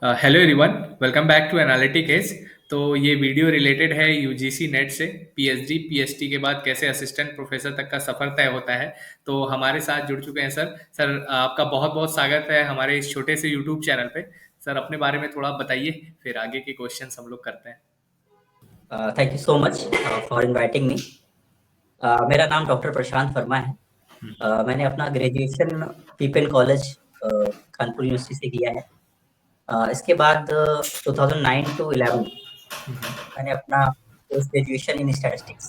Hello everyone, welcome back to analytics. तो ये video related है यूजीसी नेट से। पीएचडी पीएचडी के बाद कैसे असिस्टेंट प्रोफेसर तक का सफर तय होता है। तो हमारे साथ जुड़ चुके हैं सर आपका बहुत बहुत स्वागत है हमारे इस छोटे से यूट्यूब चैनल पे। सर अपने बारे में थोड़ा बताइए, फिर आगे के क्वेश्चंस हम लोग करते हैं। Thank you so much for inviting me. मेरा नाम डॉक्टर प्रशांत वर्मा है। मैंने अपना graduation people college Kanpur university से किया है। इसके बाद 2009 टू 11 मैंने अपना post graduation in statistics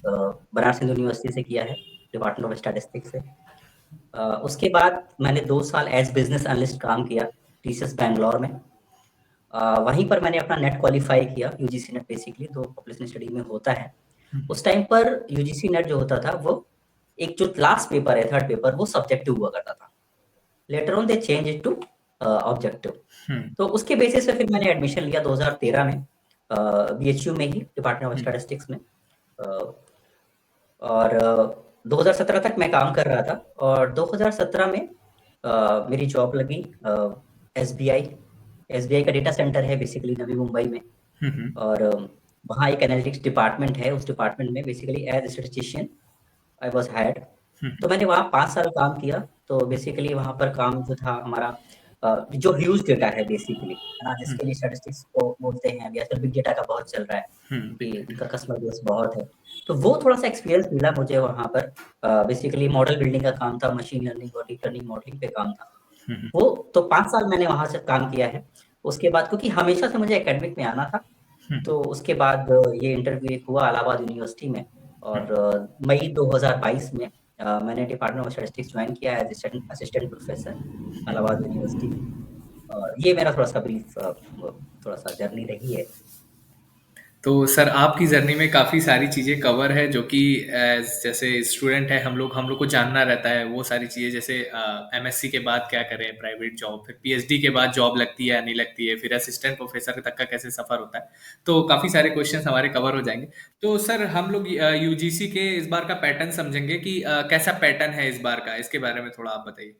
Banaras Hindu university से किया है, डिपार्टमेंट ऑफ स्टैटिस्टिक्स से। उसके बाद मैंने 2 साल एज बिजनेस एनालिस्ट काम किया टीसीएस बैंगलोर में। वहीं पर मैंने अपना नेट क्वालिफाई किया, यूजीसी नेट बेसिकली तो पॉपुलेशन स्टडी में होता है। उस टाइम पर यूजीसी नेट जो होता था वो एक जो लास्ट पेपर है, थर्ड पेपर, वो सब्जेक्टिव हुआ करता था। Later on they change it to objective. तो उसके बेसिस पे फिर मैंने एडमिशन लिया 2013 में बीएचयू में ही, डिपार्टमेंट ऑफ स्टैटिस्टिक्स में। अ, और 2017 तक मैं काम कर रहा था और 2017 में मेरी जॉब लगी एसबीआई। एसबीआई का डेटा सेंटर है बेसिकली नवी मुंबई में। और वहाँ एक एनालिटिक्स डिपार्टमेंट है, उस डिपार्टमेंट में basically as statistician I was hired. तो मैंने वहाँ 5 साल काम किया। तो बेसिकली वहाँ पर काम जो था हमारा जो ह्यूज डेटा है बेसिकली, है ना? जिसके लिए स्टैटिस्टिक्स को बोलते हैं, अभी आजकल बिग डेटा का बहुत चल रहा है कि उनका कस्टमर बेस बहुत है। तो वो थोड़ा-सा एक्सपीरियंस मिला मुझे वहाँ पर। बेसिकली मॉडल बिल्डिंग का काम था, मशीन लर्निंग और डीप लर्निंग मॉडलिंग पे काम था। वो तो 5 साल मैंने वहाँ से काम किया है। उसके बाद क्योंकि हमेशा से मुझे एकेडमिक में आना था, तो उसके बाद ये इंटरव्यू एक हुआ इलाहाबाद यूनिवर्सिटी में। और मई 2022 में मैंने डिपार्टमेंट ऑफ स्टैटिस्टिक्स ज्वाइन किया as assistant professor Allahabad university में। और ये मेरा थोड़ा-सा ब्रीफ थोड़ा-सा जर्नी रही है। तो सर आपकी जर्नी में काफ़ी सारी चीज़ें कवर है जो कि एज जैसे स्टूडेंट है हम लोग को जानना रहता है वो सारी चीज़ें, जैसे एमएससी के बाद क्या करें, प्राइवेट जॉब, फिर पीएचडी के बाद जॉब लगती है या नहीं लगती है, फिर असिस्टेंट प्रोफेसर तक का कैसे सफ़र होता है। तो काफ़ी सारे क्वेश्चंस हमारे कवर हो जाएंगे। तो सर हम लोग यूजीसी के इस बार का पैटर्न समझेंगे कि कैसा पैटर्न है इस बार का, इसके बारे में थोड़ा आप बताइए।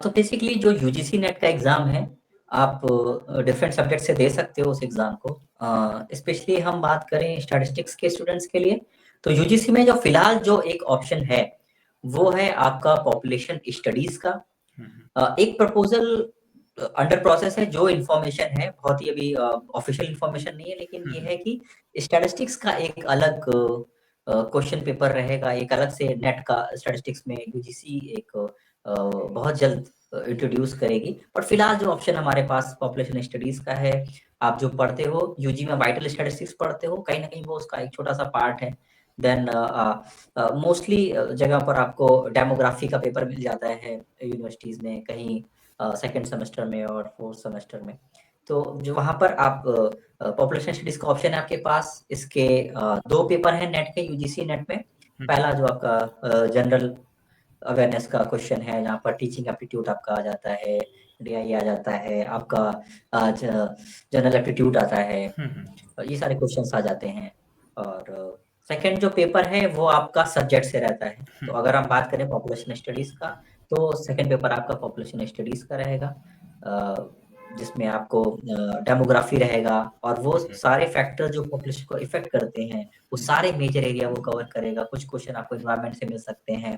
तो बेसिकली जो यूजीसी नेट का एग्ज़ाम है, आप डिफरेंट सब्जेक्ट से दे सकते हो उस एग्ज़ाम को। स्पेशली हम बात करें स्टैटिस्टिक्स के स्टूडेंट्स के लिए, तो यूजीसी में जो फिलहाल जो एक ऑप्शन है, वो है आपका पॉपुलेशन स्टडीज़ का। एक प्रपोज़ल अंडर प्रोसेस है, जो इन्फॉर्मेशन है बहुत ही अभी ऑफिशियल इन्फॉर्मेशन नहीं है, लेकिन ये है कि स्टैटिस्टिक्स का एक अलग क्वेश्चन पेपर रहेगा, एक अलग से नेट का स्टैटिस्टिक्स में यूजीसी एक बहुत जल्द इंट्रोड्यूस करेगी। पर फिलहाल जो ऑप्शन हमारे पास पॉपुलेशन स्टडीज़ का है, आप जो पढ़ते हो यूजी में वाइटल स्टैटिस्टिक्स पढ़ते हो, कहीं न कहीं वो उसका एक छोटा-सा पार्ट है। देन मोस्टली जगह पर आपको डेमोग्राफी का पेपर मिल जाता है यूनिवर्सिटीज़ में, कहीं सेकंड सेमेस्टर में और फोर्थ सेमेस्टर में। तो जो वहाँ पर आप पॉपुलेशन स्टडीज़ का ऑप्शन है आपके पास। इसके 2 पेपर हैं नेट के, यूजीसी नेट में। पहला जो आपका जनरल अवेयरनेस का क्वेश्चन है, जहाँ पर टीचिंग एप्टीट्यूड आपका आ जाता है, डीआई आ जाता है, आपका जनरल एप्टीट्यूड आता है। ये सारे क्वेश्चंस आ जाते हैं। और सेकंड जो पेपर है वो आपका सब्जेक्ट से रहता है। तो अगर हम बात करें पॉपुलेशन स्टडीज़ का, तो सेकंड पेपर आपका पॉपुलेशन स्टडीज़ का रहेगा, जिसमें आपको डेमोग्राफी रहेगा और वो सारे फैक्टर जो पॉपुलेशन को इफ़ेक्ट करते हैं, वो सारे मेजर एरिया वो कवर करेगा। कुछ क्वेश्चन आपको एनवायरनमेंट से मिल सकते हैं।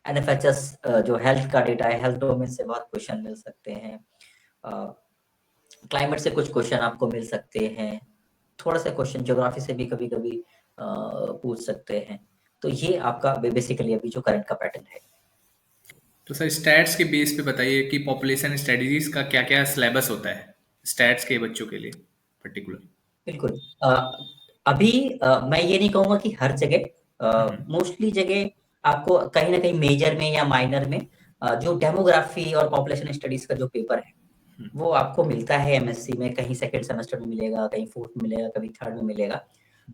एनएफएचएस जो हेल्थ का डेटा है, हेल्थ डोमेन से बहुत क्वेश्चन मिल सकते हैं। अ, क्लाइमेट से कुछ क्वेश्चन आपको मिल सकते हैं। थोड़ा-सा क्वेश्चन ज्योग्राफी से भी कभी-कभी पूछ सकते हैं। तो ये आपका बेसिकली अभी जो करंट का पैटर्न है। तो सर स्टैट्स के बेस पे बताइए कि पॉपुलेशन स्टडीज का क्या क्या सिलेबस होता है स्टैट्स के बच्चों के लिए पर्टिकुलर। बिल्कुल। अभी मैं ये नहीं कहूँगा कि हर जगह, मोस्टली जगह आपको कहीं न कहीं मेजर में या माइनर में जो डेमोग्राफी और पॉपुलेशन स्टडीज़ का जो पेपर है, वो आपको मिलता है एमएससी में, कहीं सेकंड सेमेस्टर में मिलेगा, कहीं फोर्थ में मिलेगा, कभी थर्ड में मिलेगा।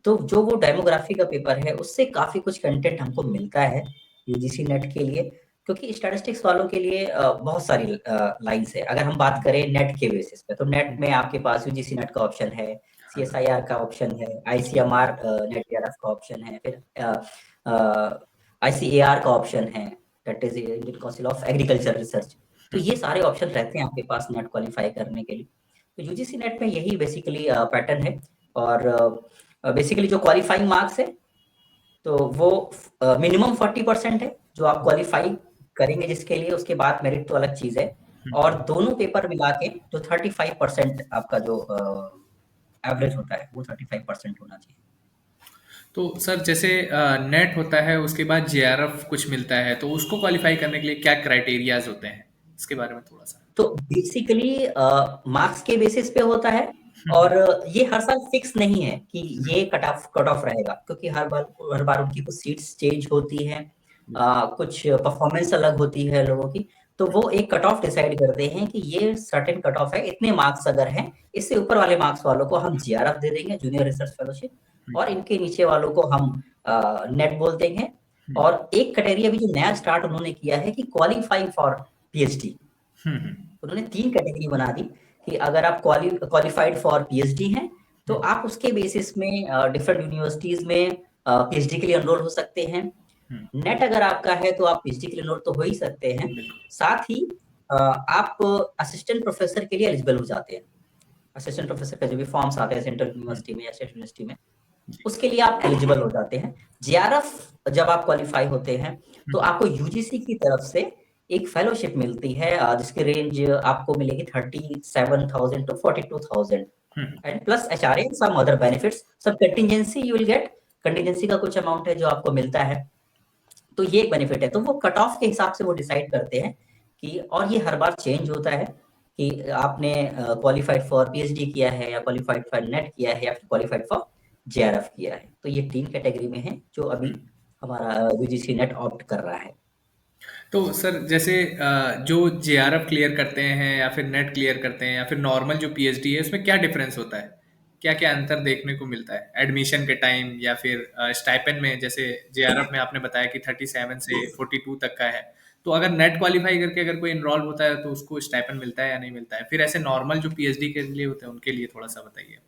तो जो वो डेमोग्राफी का पेपर है, उससे काफ़ी कुछ कंटेंट हमको मिलता है यूजीसी नेट के लिए, क्योंकि स्टैटिस्टिक्स वालों के लिए बहुत सारी लाइन्स है। अगर हम बात करें नेट के बेसिस पे, तो नेट में आपके पास यूजीसी नेट का ऑप्शन है, सीएसआईआर का ऑप्शन है, आईसीएमआर नेट एआरएफ का ऑप्शन है, फिर आईसीएआर का ऑप्शन है, that is Indian council of agriculture research. तो ये सारे ऑप्शन रहते हैं आपके पास नेट क्वालीफाई करने के लिए। तो यूजीसी नेट में यही बेसिकली पैटर्न है और बेसिकली जो क्वालीफाइंग मार्क्स है, तो वो मिनिमम 40% है, जो आप क्वालीफाई करेंगे जिसके लिए, उसके बाद मेरिट तो अलग चीज़ है। और दोनों पेपर मिला के जो 35% आपका जो एवरेज होता है, वो 35% होना चाहिए। तो सर जैसे नेट होता है उसके बाद जेआरएफ कुछ मिलता है, तो उसको क्वालिफाई करने के लिए क्या क्राइटेरियाज होते हैं, इसके बारे में थोड़ा सा। तो बेसिकली मार्क्स के बेसिस पे होता है और ये हर साल फिक्स नहीं है कि ये कट ऑफ रहेगा, क्योंकि हर बार उनकी कुछ सीट्स चेंज होती हैं, कुछ परफॉर्मेंस अलग होती है लोगों की, तो वो एक कट ऑफ डिसाइड करते हैं कि ये सर्टेन कट ऑफ है, इतने मार्क्स अगर हैं, इससे ऊपर वाले मार्क्स वालों को हम जीआरएफ दे देंगे, जूनियर रिसर्च फेलोशिप, और इनके नीचे वालों को हम नेट बोल देंगे। और एक कैटेगरी अभी जो नया स्टार्ट उन्होंने किया है कि क्वालिफाइंग फॉर पीएचडी, उन्होंने 3 कैटेगरी बना दी कि अगर आप क्वालिफाइड फॉर पीएचडी हैं, तो आप उसके बेसिस में डिफरेंट यूनिवर्सिटीज में पीएचडी के लिए एनरोल हो सकते हैं। नेट अगर आपका है तो आप पीएचडी के लिए एनरोल तो हो ही सकते हैं, साथ ही आप असिस्टेंट प्रोफेसर के लिए एलिजिबल हो जाते हैं। असिस्टेंट प्रोफेसर का जो भी फॉर्म्स आते हैं सेंट्रल यूनिवर्सिटी में या स्टेट यूनिवर्सिटी में, उसके लिए आप एलिजिबल हो जाते हैं। जेआरएफ जब आप क्वालिफाई होते हैं, तो आपको यूजीसी की तरफ से एक फेलोशिप मिलती है, जिसकी रेंज आपको मिलेगी 37,000 to 42,000 and plus HRA some other benefits, सब contingency you will get, contingency का कुछ अमाउंट है जो आपको मिलता है, तो ये एक बेनिफिट है। तो वो कट ऑफ के हिसाब से वो डिसाइड करते हैं कि, और ये हर बार चेंज होता है कि आपने क्वालिफाइड फॉर पीएचडी किया है या क्वालिफाइड फॉर नेट किया है या क्वालिफाइड फॉर जेआरएफ किया है। तो ये 3 कैटेगरी में है जो अभी हमारा यूजीसी नेट ऑप्ट कर रहा है। तो सर जैसे जो जेआरएफ क्लियर करते हैं या फिर नेट क्लियर करते हैं या फिर नॉर्मल जो पीएचडी है, उसमें क्या डिफरेंस होता है, क्या क्या अंतर देखने को मिलता है एडमिशन के टाइम या फिर स्टाइपेंड में? जैसे जेआरएफ में आपने बताया कि 37 से 42 तक का है, तो अगर नेट क्वालिफाई करके अगर कोई इनरोल होता है तो उसको स्टाइपेंड मिलता है या नहीं मिलता है? फिर ऐसे नॉर्मल जो पीएचडी के लिए होते हैं उनके लिए थोड़ा सा बताइए।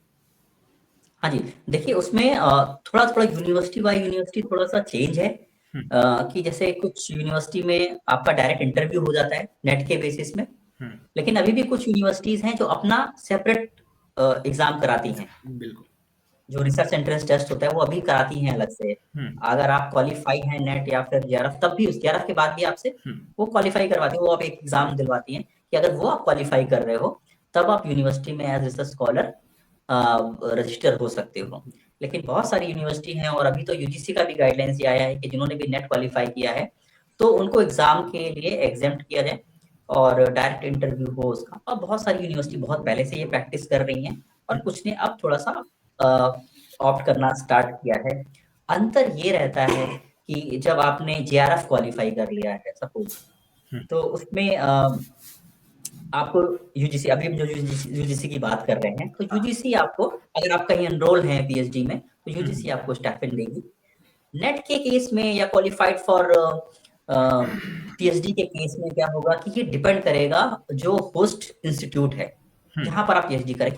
हाँ जी, देखिए उसमें थोड़ा-थोड़ा यूनिवर्सिटी बाय यूनिवर्सिटी थोड़ा-सा चेंज है, कि जैसे कुछ यूनिवर्सिटी में आपका डायरेक्ट इंटरव्यू हो जाता है नेट के बेसिस में, लेकिन अभी भी कुछ यूनिवर्सिटीज हैं जो अपना सेपरेट एग्जाम कराती हैं। बिल्कुल। जो रिसर्च एंट्रेंस टेस्ट होता है वो अभी कराती हैं अलग से। अगर आप क्वालिफाई हैं नेट या फिर जेआरएफ, तब भी उस जेआरएफ के बाद भी आपसे वो क्वालिफाई करवाती है, वो आप एक एग्जाम दिलवाती हैं कि अगर वो आप क्वालिफाई कर रहे हो, तब आप यूनिवर्सिटी में एज रिसर्च स्कॉलर रजिस्टर हो सकते हो। लेकिन बहुत सारी यूनिवर्सिटी हैं, और अभी तो यूजीसी का भी गाइडलाइंस ये आया है कि जिन्होंने भी नेट क्वालिफाई किया है, तो उनको एग्जाम के लिए एग्जेम्प्ट किया जाए और डायरेक्ट इंटरव्यू हो उसका। और बहुत सारी यूनिवर्सिटी बहुत पहले से ये प्रैक्टिस कर रही हैं, और कुछ ने अब थोड़ा सा ऑप्ट करना स्टार्ट किया है। अंतर ये रहता है कि जब आपने जेआरएफ क्वालिफाई कर लिया है सपोज, तो उसमें आपको यूजीसी, अभी हम जो यूजीसी की बात कर रहे हैं, तो यूजीसी आपको, अगर आप कहीं एनरोल हैं पीएचडी में, तो यूजीसी आपको स्टाइपेंड देगी। नेट के केस में या क्वालिफाइड फॉर पीएचडी के केस में क्या होगा कि ये डिपेंड करेगा जो होस्ट इंस्टीट्यूट है जहां पर आप पीएचडी करें,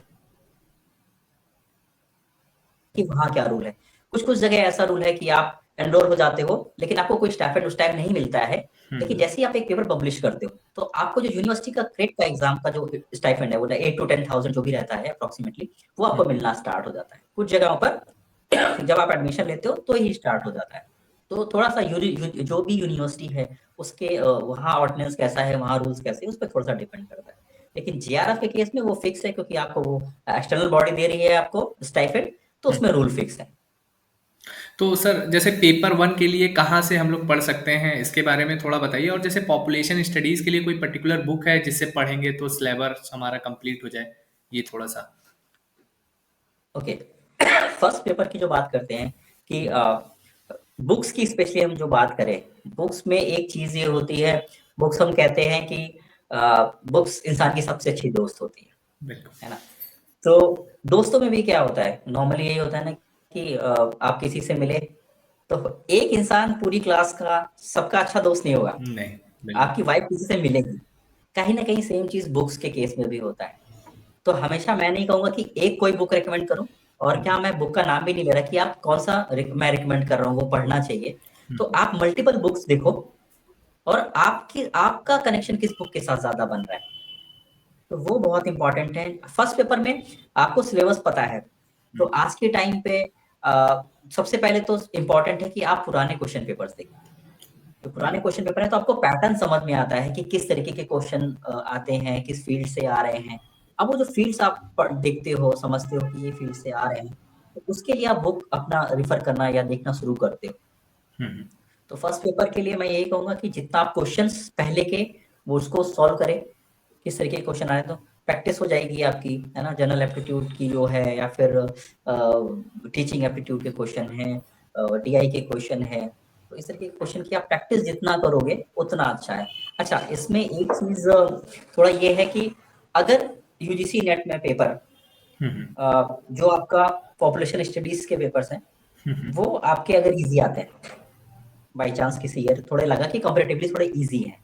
कि वहां क्या रूल है। कुछ कुछ जगह ऐसा रूल है कि आप एनरोल हो जाते हो, लेकिन आपको कोई स्टाइपेंड उस टाइम नहीं मिलता है। लेकिन जैसे ही आप एक पेपर पब्लिश करते हो, तो आपको जो यूनिवर्सिटी का क्रेट का एग्जाम का जो स्टाइपेंड है, वो 8 to 10,000 जो भी रहता है अप्रोक्सीमेटली, वो आपको मिलना स्टार्ट हो जाता है। कुछ जगहों पर जब आप एडमिशन लेते हो तो ही स्टार्ट हो जाता है। तो थोड़ा सा जो भी यूनिवर्सिटी है उसके वहाँ ऑर्डिनेंस कैसा है, वहाँ रूल्स कैसे है, उस पर थोड़ा सा डिपेंड करता है। लेकिन जेआरएफ के केस में वो फिक्स है, क्योंकि आपको वो एक्सटर्नल बॉडी दे रही है आपको स्टाइपेंड, तो उसमें रूल फिक्स है। तो सर जैसे पेपर 1 के लिए कहाँ से हम लोग पढ़ सकते हैं, इसके बारे में थोड़ा बताइए। और जैसे पॉपुलेशन स्टडीज के लिए कोई पर्टिकुलर बुक है जिससे पढ़ेंगे तो सिलेबस हमारा कंप्लीट हो जाए, ये थोड़ा सा। ओके, फर्स्ट पेपर की जो बात करते हैं कि बुक्स की स्पेशली हम जो बात करें, बुक्स में एक चीज ये होती है, बुक्स हम कहते हैं कि बुक्स इंसान की सबसे अच्छी दोस्त होती है ना। तो दोस्तों में भी क्या होता है, नॉर्मली यही होता है ना कि आप किसी से मिले, तो एक इंसान पूरी क्लास का सबका अच्छा दोस्त नहीं होगा। नहीं, आपकी वाइफ किसी से मिलेगी, कहीं ना कहीं सेम चीज बुक्स के केस में भी होता है। तो हमेशा मैं नहीं कहूंगा कि एक कोई बुक रेकमेंड करूं, और क्या मैं बुक का नाम भी नहीं ले रहा कि आप कौन सा मैं रिकमेंड कर रहा हूँ वो पढ़ना चाहिए। तो आप मल्टीपल बुक्स देखो, और आपका कनेक्शन किस बुक के साथ ज़्यादा बन रहा है। तो वो बहुत इम्पोर्टेंट है। फर्स्ट पेपर में आपको सिलेबस पता है, तो आज के टाइम पे सबसे पहले तो इम्पोर्टेंट है कि आप पुराने क्वेश्चन पेपर्स देखिए। जो पुराने क्वेश्चन पेपर है तो आपको पैटर्न समझ में आता है कि किस तरीके के क्वेश्चन आते हैं, किस फील्ड से आ रहे हैं। अब वो जो फील्ड्स आप देखते हो, समझते हो कि ये फील्ड से आ रहे हैं, तो उसके लिए आप बुक अपना रिफर करना या देखना शुरू करते हो। तो फर्स्ट पेपर के लिए मैं यही कहूँगा कि जितना आप क्वेश्चंस पहले के वो उसको सॉल्व करें, किस तरीके के क्वेश्चन आए तो प्रैक्टिस हो जाएगी आपकी, है ना? जनरल एप्टीट्यूड की जो है या फिर टीचिंग एप्टीट्यूड के क्वेश्चन हैं, टीआई के क्वेश्चन हैं, तो इस तरीके के क्वेश्चन की आप प्रैक्टिस जितना करोगे उतना अच्छा है। अच्छा, इसमें एक चीज़ थोड़ा ये है कि अगर यूजीसी नेट में पेपर जो आपका पॉपुलेशन स्टडीज के पेपर्स हैं, वो आपके अगर ईज़ी आते हैं, बाय चांस किसी ईयर थोड़े लगा कि कंपैरेटिवली थोड़े ईज़ी हैं,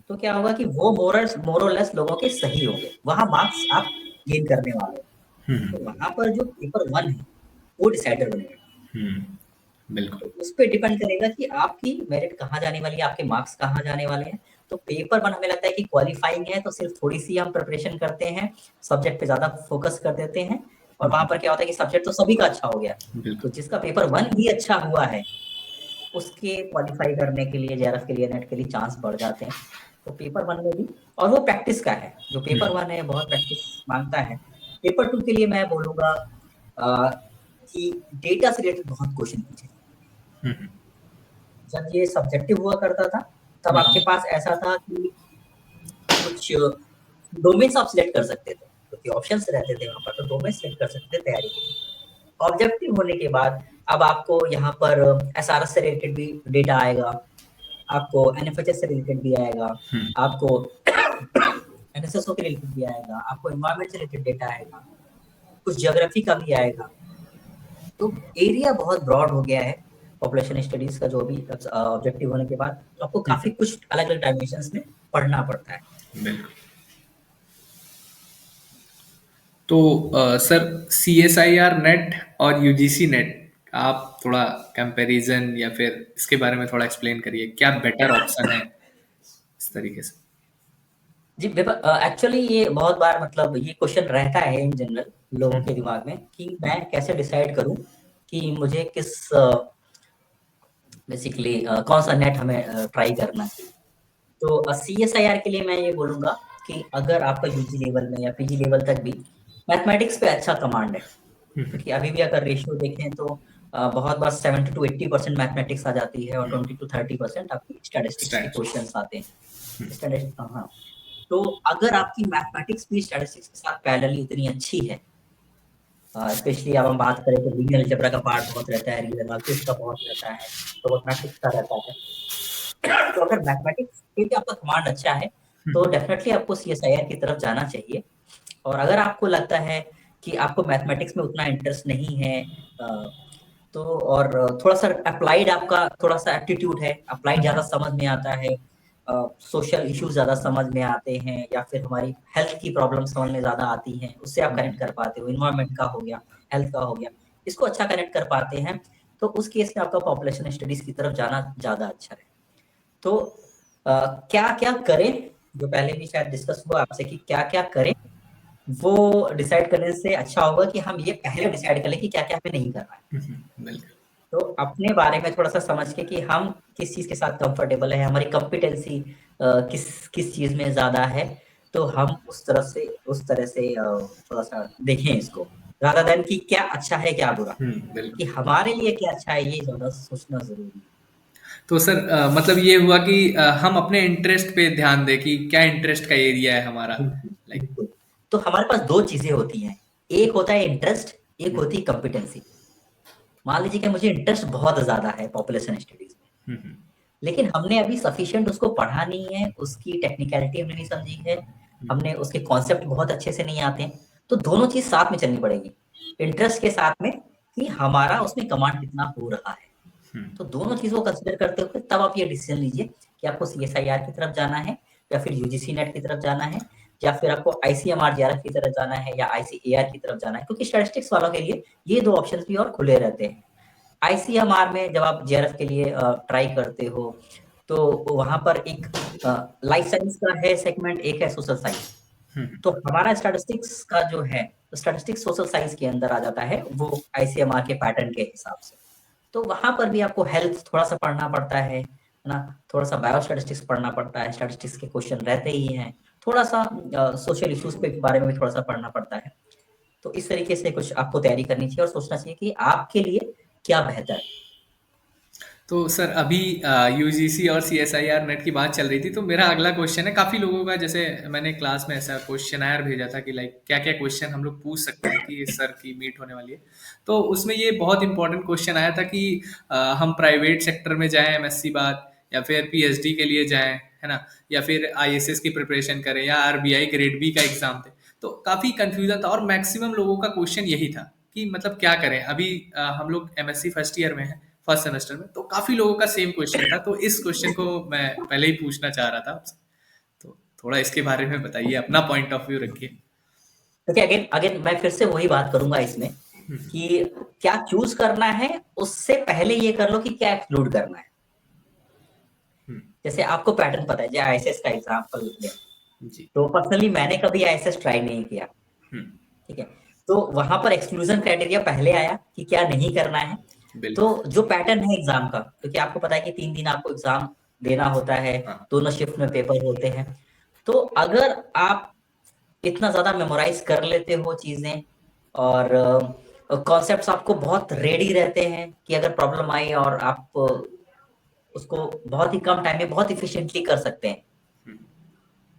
तो क्या होगा कि वो मोर और लेस लोगों के सही होंगे, वहाँ मार्क्स आप गेन करने वाले हो। तो वहाँ पर जो पेपर 1 है, वो डिसाइडर बनेगा। बिल्कुल। तो उस पे डिपेंड करेगा कि आपकी मेरिट कहाँ जाने वाली है, आपके मार्क्स कहाँ जाने वाले हैं। तो पेपर 1 हमें लगता है कि क्वालिफाइंग है, तो सिर्फ थोड़ी-सी हम प्रिपरेशन करते हैं, सब्जेक्ट पे ज़्यादा फोकस कर देते हैं और वहाँ पर क्या होता है कि सब्जेक्ट तो सभी का अच्छा हो गया। तो जिसका पेपर 1 भी अच्छा हुआ है, उसके क्वालिफाई करने के लिए, जेआरएफ के लिए, नेट के लिए चांस बढ़ जाते हैं। तो पेपर 1 में भी और वो प्रैक्टिस का है, जो पेपर 1 है बहुत प्रैक्टिस माँगता है। पेपर 2 के लिए मैं बोलूँगा कि डेटा से रिलेटेड बहुत क्वेश्चन पूछे। जब ये सब्जेक्टिव हुआ करता था, तब आपके पास ऐसा था कि कुछ डोमेन्स आप सिलेक्ट कर सकते थे, क्योंकि ऑप्शंस रहते थे वहाँ पर, तो डोमेन सिलेक्ट कर सकते थे तैयारी के लिए। ऑब्जेक्टिव होने के बाद अब आपको यहाँ पर एसआरएस से रिलेटेड भी डेटा आएगा, आपको एनएफएचएस से रिलेटेड भी आएगा, आपको एनएसएसओ के रिलेटेड भी आएगा, आपको एनवायरनमेंट से रिलेटेड डेटा आएगा, कुछ ज्योग्राफी का भी आएगा। तो एरिया बहुत ब्रॉड हो गया है पॉपुलेशन स्टडीज का, जो भी ऑब्जेक्टिव होने के बाद तो आपको काफी कुछ अलग-अलग डायमेंशंस में पढ़ना पड़ता है। बिल्कुल। तो सर सीएसआईआर नेट और यूजीसी नेट आप थोड़ा कंपैरिजन या फिर इसके बारे में थोड़ा एक्सप्लेन करिए, क्या बेटर ऑप्शन है इस तरीके से। जी, एक्चुअली ये बहुत बार मतलब ये क्वेश्चन रहता है इन जनरल लोगों के दिमाग में कि मैं कैसे डिसाइड करूं कि मुझे किस बेसिकली कौन सा नेट हमें ट्राई करना चाहिए। तो सीएसआईआर के लिए मैं ये बोलूँगा कि अगर आपका यूजी लेवल में या पीजी लेवल तक भी मैथमेटिक्स पे अच्छा कमांड है, क्योंकि अभी भी अगर रेशियो देखें तो बहुत बार 70 टू 80% मैथमेटिक्स आ जाती है और 20 टू 30% आपकी स्टैटिस्टिक्स के स्टैट्स। क्वेश्चंस आते हैं। हाँ, तो अगर आपकी मैथमेटिक्स भी स्टैटिस्टिक्स के साथ पैरेलली इतनी अच्छी है, स्पेशली अब हम बात करें तो लीनियर अलजेब्रा का पार्ट बहुत रहता है, रियल एनालिसिस का बहुत रहता है, तो मैथमेटिक्स का रहता है। तो अगर मैथमेटिक्स पे भी आपका कमांड अच्छा है, तो डेफिनेटली आपको सीएसआईआर की तरफ जाना चाहिए। और अगर आपको लगता है कि आपको मैथमेटिक्स में उतना इंटरेस्ट नहीं है, तो और थोड़ा-सा अप्लाइड आपका थोड़ा-सा एप्टीट्यूड है, अप्लाइड ज़्यादा समझ में आता है, सोशल इश्यूज़ ज़्यादा समझ में आते हैं या फिर हमारी हेल्थ की प्रॉब्लम समझ में ज़्यादा आती हैं, उससे आप कनेक्ट कर पाते हो, एनवायरनमेंट का हो गया, हेल्थ का हो गया, इसको अच्छा कनेक्ट कर पाते हैं, तो उस केस में आपका पॉपुलेशन स्टडीज़ की तरफ जाना ज़्यादा अच्छा है। तो क्या-क्या करें, जो पहले भी शायद डिस्कस हुआ आपसे कि क्या-क्या करें, वो डिसाइड करने से अच्छा होगा कि हम ये पहले डिसाइड कर लें कि क्या-क्या हमें नहीं करना है। बिल्कुल। तो अपने बारे में थोड़ा-सा समझ के कि हम किस चीज़ के साथ कंफर्टेबल हैं, हमारी कॉम्पिटेंसी किस चीज़ में ज़्यादा है, तो हम उस तरह से थोड़ा-सा देखें इसको, रादर दैन कि क्या अच्छा है, क्या बुरा। कि बिल्कुल। हमारे लिए क्या अच्छा है, ये ज़्यादा सोचना ज़रूरी है। तो सर मतलब ये हुआ कि हम अपने इंटरेस्ट पे ध्यान दें कि क्या इंटरेस्ट का एरिया है हमारा, बिल्कुल, लाइक। बिल्कुल। तो हमारे पास 2 चीज़ें होती हैं, एक होता है इंटरेस्ट, एक होती है कॉम्पिटेंसी। मान लीजिए कि मुझे इंटरेस्ट बहुत ज़्यादा है पॉपुलेशन स्टडीज़ में, लेकिन हमने अभी सफिशिएंट उसको पढ़ा नहीं है, उसकी टेक्निकलिटी हमने नहीं समझी है, हमने उसके कॉन्सेप्ट बहुत अच्छे से नहीं आते हैं, तो दोनों चीज़ साथ में चलनी पड़ेगी। इंटरेस्ट के साथ में कि हमारा उसमें कमांड कितना हो रहा है। तो दोनों चीज़ों को कंसीडर करते हुए तब आप ये डिसीजन लीजिए कि आपको सीएसआईआर की तरफ जाना है या फिर यूजीसी नेट की तरफ जाना है या फिर आपको आईसीएमआर जेआरएफ की तरफ जाना है या आईसीएआर की तरफ जाना है, क्योंकि स्टैटिस्टिक्स वालों के लिए ये 2 ऑप्शंस भी और खुले रहते हैं। आईसीएमआर में जब आप जेआरएफ के लिए ट्राई करते हो, तो वहाँ पर एक लाइफ साइंस का है सेगमेंट, एक है सोशल साइंस। तो हमारा स्टैटिस्टिक्स का जो है, तो स्टैटिस्टिक्स सोशल साइंस के अंदर आ जाता है, वो आईसीएमआर के पैटर्न के हिसाब से। तो वहाँ पर भी आपको हेल्थ थोड़ा-सा पढ़ना पड़ता है ना? थोड़ा-सा बायो स्टैटिस्टिक्स पढ़ना पड़ता है, स्टैटिस्टिक्स के क्वेश्चन रहते ही हैं। थोड़ा-सा सोशल इश्यूज़ के बारे में भी थोड़ा-सा पढ़ना पड़ता है। तो इस तरीके से कुछ आपको तैयारी करनी चाहिए और सोचना चाहिए कि आपके लिए क्या बेहतर है। तो सर अभी यूजीसी और सीएसआईआर नेट की बात चल रही थी, तो मेरा अगला क्वेश्चन है, काफ़ी लोगों का, जैसे मैंने क्लास में ऐसा क्वेश्चन भेजा था कि लाइक क्या क्या क्वेश्चन हम लोग पूछ सकते हैं कि सर की मीट होने वाली है। तो उसमें ये बहुत इंपॉर्टेंट क्वेश्चन आया था कि हम प्राइवेट सेक्टर में जाएं एमएससी बाद, या फिर पीएचडी के लिए जाएं, है ना, या फिर आईएसएस की प्रिपरेशन करें, या आरबीआई ग्रेड बी का एग्जाम दें। तो काफ़ी कंफ्यूजन था और मैक्सिमम लोगों का क्वेश्चन यही था कि मतलब क्या करें। अभी हम लोग एमएससी फर्स्ट ईयर में हैं, फर्स्ट सेमेस्टर में, तो काफी लोगों का सेम क्वेश्चन था। तो इस क्वेश्चन को मैं पहले ही पूछना चाह रहा था आपसे, तो थोड़ा इसके बारे में बताइए, अपना पॉइंट ऑफ व्यू रखिए। देखिए अगेन अगेन मैं फिर से वही बात करूँगा इसमें कि क्या चूज़ करना है, उससे पहले ये कर लो कि क्या एक्सक्लूड करना है। जैसे आपको पैटर्न पता है, जैसे आईएसएस का एग्जांपल लें, जी। तो पर्सनली मैंने कभी आईएसएस ट्राई नहीं किया, ठीक है? तो वहाँ पर एक्सक्लूजन क्राइटेरिया पहले आया कि क्या नहीं करना है। तो बिल्कुल। जो पैटर्न है एग्जाम का, क्योंकि आपको पता है कि 3 दिन आपको एग्जाम देना होता है, हाँ। दोनों शिफ्ट में पेपर होते हैं। तो अगर आप इतना ज़्यादा मेमोराइज़ कर लेते हो चीज़ें और कॉन्सेप्ट्स आपको बहुत रेडी रहते हैं कि अगर प्रॉब्लम आई और आप उसको बहुत ही कम टाइम में बहुत एफिशिएंटली कर सकते हैं।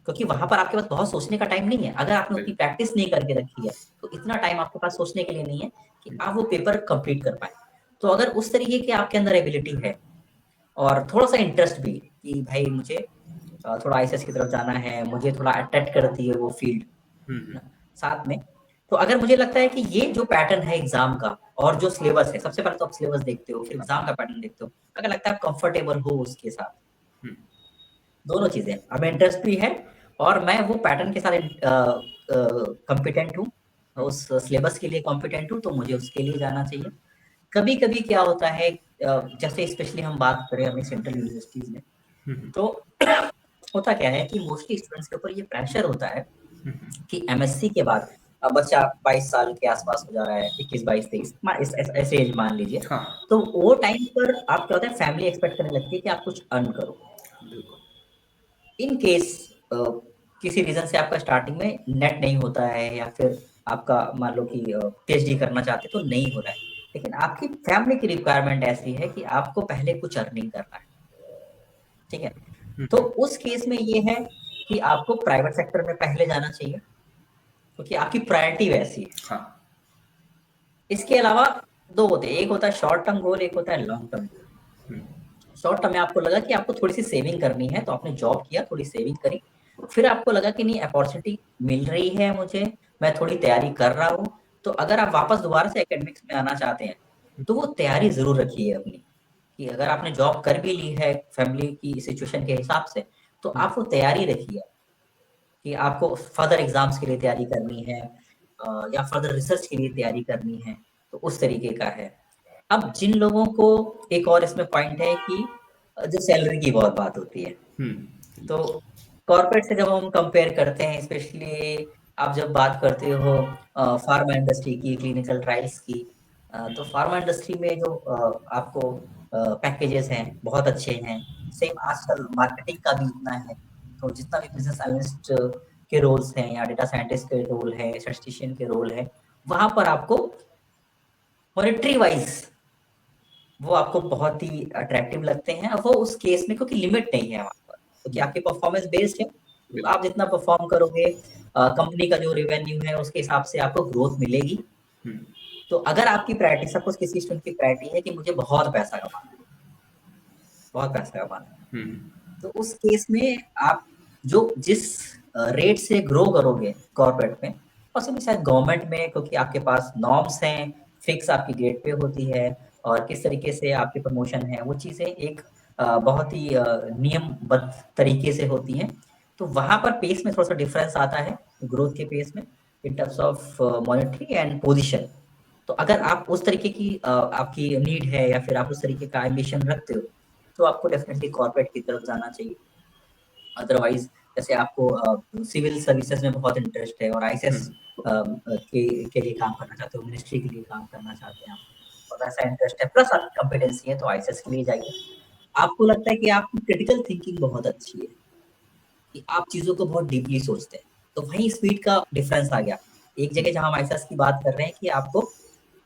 क्योंकि वहाँ पर आपके पास बहुत सोचने का टाइम नहीं है। अगर आपने उतनी बिल्कुल। प्रैक्टिस नहीं करके रखी है, तो इतना टाइम आपके पास सोचने के लिए नहीं है कि आप वो पेपर कंप्लीट कर पाएँ। तो अगर उस तरीके की आपके अंदर एबिलिटी है और थोड़ा-सा इंटरेस्ट भी कि भाई मुझे थोड़ा आईसीएस की तरफ जाना है, मुझे थोड़ा अट्रैक्ट करती है वो फील्ड, है ना? साथ में तो अगर मुझे लगता है कि ये जो पैटर्न है एग्ज़ाम का और जो सिलेबस है, सबसे पहले तो आप सिलेबस देखते हो, फिर एग्ज़ाम का पैटर्न देखते हो। अगर लगता है आप कंफर्टेबल हो उसके साथ, दोनों चीज़ें, हमें इंटरेस्ट भी है और मैं वो पैटर्न के साथ कॉम्पिटेंट हूँ, उस सिलेबस के लिए कॉम्पिटेंट हूँ, तो मुझे उसके लिए जाना चाहिए। कभी-कभी क्या होता है जैसे स्पेशली हम बात करें अपनी सेंट्रल यूनिवर्सिटीज़ में, तो होता क्या है कि मोस्टली स्टूडेंट्स के ऊपर ये प्रेशर होता है कि एमएससी के बाद अब बच्चा 22 साल के आसपास हो जा रहा है, 21, 22, 23 ऐसे एज मान लीजिए। हाँ। तो वो टाइम पर आप क्या होता है फैमिली एक्सपेक्ट करने लगती है कि आप कुछ अर्न करो। बिल्कुल। इन केस किसी रीज़न से आपका स्टार्टिंग में नेट नहीं होता है या फिर आपका मान लो कि पीएचडी करना चाहते तो नहीं हो रहा है। लेकिन आपकी फैमिली की रिक्वायरमेंट ऐसी है कि आपको पहले कुछ अर्निंग करना है, ठीक है? तो उस केस में ये है कि आपको प्राइवेट सेक्टर में पहले जाना चाहिए, क्योंकि आपकी प्रायोरिटी वैसी है। हाँ। इसके अलावा 2 होते हैं, एक होता है शॉर्ट टर्म गोल, एक होता है long term goal. Short term में आपको लगा कि आपको थोड़ी-सी सेविंग करनी है, तो आपने जॉब किया, थोड़ी सेविंग करी। फिर आपको लगा कि नहीं अपॉर्च्युनिटी मिल रही है मुझे, मैं थोड़ी तैयारी कर रहा हूँ। तो अगर आप वापस दोबारा से एकेडमिक्स में आना चाहते हैं, तो वो तैयारी ज़रूर रखिए अपनी, कि अगर आपने जॉब कर भी ली है फैमिली की सिचुएशन के हिसाब से, तो आप वो तैयारी रखिए कि आपको फर्दर एग्ज़ाम्स के लिए तैयारी करनी है या फर्दर रिसर्च के लिए तैयारी करनी है, तो उस तरीके का है। अब जिन लोगों को एक और इसमें पॉइंट है कि जो सैलरी की बहुत बात होती है। तो कॉर्पोरेट से जब हम कंपेयर करते हैं स्पेशली आप जब बात करते हो फार्मा इंडस्ट्री की, क्लिनिकल ट्रायल्स की तो फार्मा इंडस्ट्री में जो आपको पैकेजेस हैं, बहुत अच्छे हैं। सेम आजकल मार्केटिंग का भी इतना है, तो जितना भी बिज़नेस एनालिस्ट के रोल्स हैं या डेटा साइंटिस्ट के रोल हैं, स्टैटिस्टिशियन के रोल हैं, वहाँ पर आपको मॉनेटरी वाइज़ वो आपको बहुत ही अट्रैक्टिव लगते हैं। वो उस केस में क्योंकि लिमिट नहीं है वहाँ पर, क्योंकि आपकी परफॉर्मेंस बेस्ड है। तो आप जितना परफॉर्म करोगे कंपनी का जो रेवेन्यू है उसके हिसाब से आपको ग्रोथ मिलेगी। तो अगर आपकी प्रायोरिटी सपोज़ किसी स्टूडेंट की प्रायोरिटी है कि मुझे बहुत पैसा कमाना है, बहुत पैसा कमाना है। तो उस केस में आप जो जिस रेट से ग्रो करोगे कॉर्पोरेट में, पॉसिबली शायद गवर्नमेंट में क्योंकि आपके पास नॉर्म्स हैं, फिक्स आपकी ग्रेड पे होती है और किस तरीके से आपकी प्रमोशन है, वो चीज़ें एक बहुत ही नियमबद्ध तरीके से होती हैं। तो वहाँ पर पेस में थोड़ा-सा डिफरेंस आता है, ग्रोथ के पेस में in terms of monetary and position. तो अगर आप उस तरीके की आपकी नीड है या फिर आप उस तरीके का एम्बिशन रखते हो, तो आपको डेफिनिटली कॉर्पोरेट की तरफ जाना चाहिए। अदरवाइज़ जैसे आपको सिविल सर्विसेज़ में बहुत इंटरेस्ट है और आईसीएस के लिए काम करना चाहते हो, मिनिस्ट्री के लिए काम करना चाहते हैं आप और वैसा इंटरेस्ट है, प्लस आपकी कॉम्पिटेंसी है तो आईसीएस के लिए जाइए। आपको लगता है कि आपकी क्रिटिकल थिंकिंग बहुत अच्छी है, कि आप चीज़ों को बहुत डीपली सोचते हैं, तो वहीं स्पीड का डिफरेंस आ गया। एक जगह जहाँ हम आईसीएस की बात कर रहे हैं कि आपको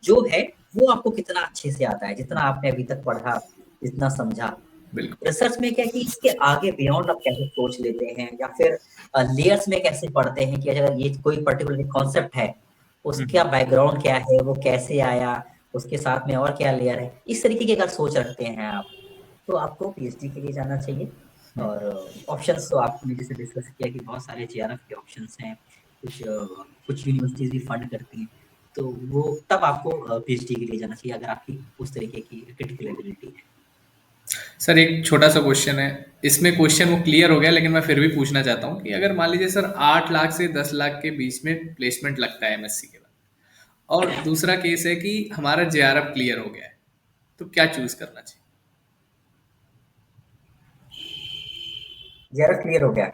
जो है, वो आपको कितना अच्छे से आता है, जितना आपने अभी तक पढ़ा, जितना समझा। बिल्कुल। रिसर्च में क्या है कि इसके आगे बियॉन्ड आप कैसे सोच लेते हैं या फिर लेयर्स में कैसे पढ़ते हैं कि अगर ये कोई पर्टिकुलर कॉन्सेप्ट है, उसका बैकग्राउंड क्या है, वो कैसे आया, उसके साथ में और क्या लेयर है। इस तरीके की अगर सोच रखते हैं आप, तो आपको पीएचडी के लिए जाना चाहिए और ऑप्शंस तो आपने जैसे डिस्कस किया कि बहुत सारे जेआरएफ के ऑप्शंस हैं, कुछ यूनिवर्सिटीज़ भी फंड करती हैं, तो वो तब आपको पीएचडी के लिए जाना चाहिए अगर आपकी उस तरीके की क्रिटिकल एबिलिटी है। सर एक छोटा-सा क्वेश्चन है, इसमें क्वेश्चन वो क्लियर हो गया लेकिन मैं फिर भी पूछना चाहता हूँ कि अगर मान लीजिए सर 8 लाख से 10 लाख के बीच में प्लेसमेंट लगता है एमएससी के बाद और दूसरा केस है कि हमारा जेआरएफ क्लियर हो गया है, तो क्या चूज़ करना चाहिए? जेआरएफ क्लियर हो गया।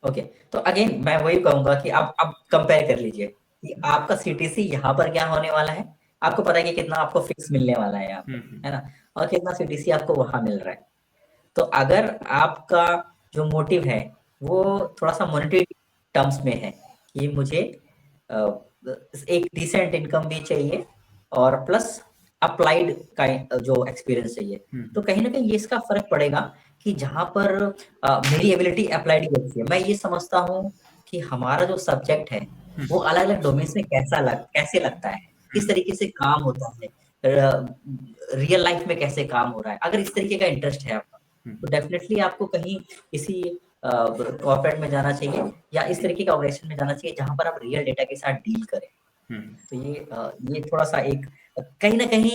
ओके, तो अगेन मैं वही कहूँगा कि आप कंपेयर कर लीजिए कि आपका सीटीसी यहाँ पर क्या होने वाला है, आपको पता है कि कितना आपको फिक्स मिलने वाला है यहाँ पर, है ना? और कितना सीटीसी आपको वहाँ मिल रहा है। तो अगर आपका जो मोटिव है, वो थोड़ा-सा मॉनेटरी टर्म्स में है कि मुझे एक डिसेंट इनकम भी चाहिए और प्लस अप्लाइड जो एक्सपीरियंस चाहिए। तो कहीं न कहीं ये इसका फ़र्क पड़ेगा कि जहाँ पर मेरी एबिलिटी अप्लाइड की अच्छी है। मैं ये समझता हूँ कि हमारा जो सब्जेक्ट है, वो अलग-अलग डोमेन्स में कैसे लगता है, किस तरीके से काम होता है, रियल लाइफ़ में कैसे काम हो रहा है। अगर इस तरीके का इंटरेस्ट है आपका, तो डेफ़िनेटली आपको कहीं किसी कॉर्पोरेट में जाना चाहिए या इस तरीके का ऑर्गेनाइजेशन में जाना चाहिए जहाँ पर आप रियल डेटा के साथ डील करें। तो ये थोड़ा-सा एक कहीं न कहीं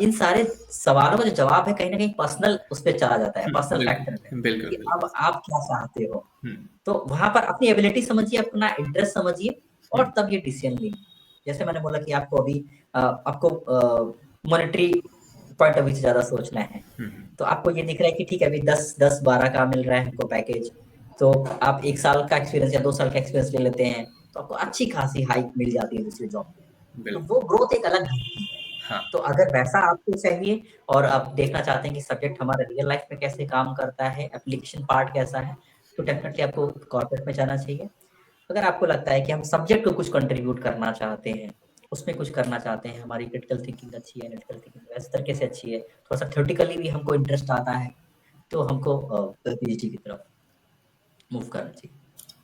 इन सारे सवालों का जो जवाब है कहीं न कहीं पर्सनल उस पे चला जाता है, पर्सनल फैक्टर पे बिल्कुल, बिल्कुल, कि अब बिल्कुल। आप क्या चाहते हो। तो वहाँ पर अपनी एबिलिटी समझिए, अपना इंटरेस्ट समझिए और तब ये डिसीज़न लीजिए। जैसे मैंने बोला कि आपको अभी आपको मॉनेटरी पॉइंट ऑफ व्यू से ज़्यादा सोचना है। तो आपको ये दिख रहा है कि ठीक है अभी 10-12 का मिल रहा है हमको पैकेज, तो आप 1 साल का एक्सपीरियंस या 2 साल का एक्सपीरियंस ले लेते हैं, तो आपको अच्छी खासी हाइक मिल जाती है दूसरी जॉब में। तो बिल्कुल, वो ग्रोथ एक अलग है। हाँ। तो अगर वैसा आपको चाहिए और आप देखना चाहते हैं कि सब्जेक्ट हमारा रियल लाइफ में कैसे काम करता है, एप्लीकेशन पार्ट कैसा है, तो डेफिनिटली आपको कॉर्पोरेट में जाना चाहिए। अगर आपको लगता है कि हम सब्जेक्ट को कुछ कंट्रीब्यूट करना चाहते हैं, उसमें कुछ करना चाहते हैं, हमारी क्रिटिकल थिंकिंग अच्छी है, एनालिटिकल थिंकिंग इस तरीके से अच्छी है, थोड़ा-सा थ्योरेटिकली भी हमको इंटरेस्ट आता है, तो हमको पीएचडी की तरफ मूव करना चाहिए।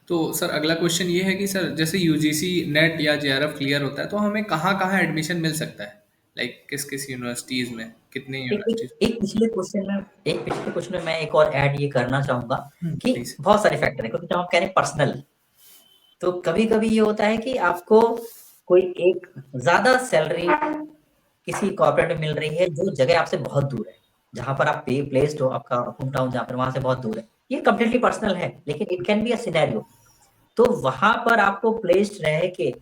तो सर अगला क्वेश्चन ये है कि सर जैसे यूजीसी नेट या जेआरएफ क्लियर होता है तो हमें कहाँ-कहाँ एडमिशन मिल सकता है? लाइक किस-किस यूनिवर्सिटीज़ में, कितनी एक एक यूनिवर्सिटीज़? एक पिछले क्वेश्चन में मैं एक और ऐड ये करना चाहूँगा कि प्लीज़। बहुत सारे फैक्टर हैं, क्योंकि जब हम कह रहे हैं पर्सनल, तो कभी-कभी ये होता है कि आपको कोई एक ज़्यादा सैलरी किसी कॉर्पोरेट में मिल रही है जो जगह आपसे बहुत दूर है। जहाँ पर आप प्लेस्ड हो, आपका होम टाउन जहाँ पर वहाँ से बहुत दूर है। ये कंप्लीटली पर्सनल है, लेकिन it can be a scenario. तो वहाँ पर आपको प्लेस्ड रह के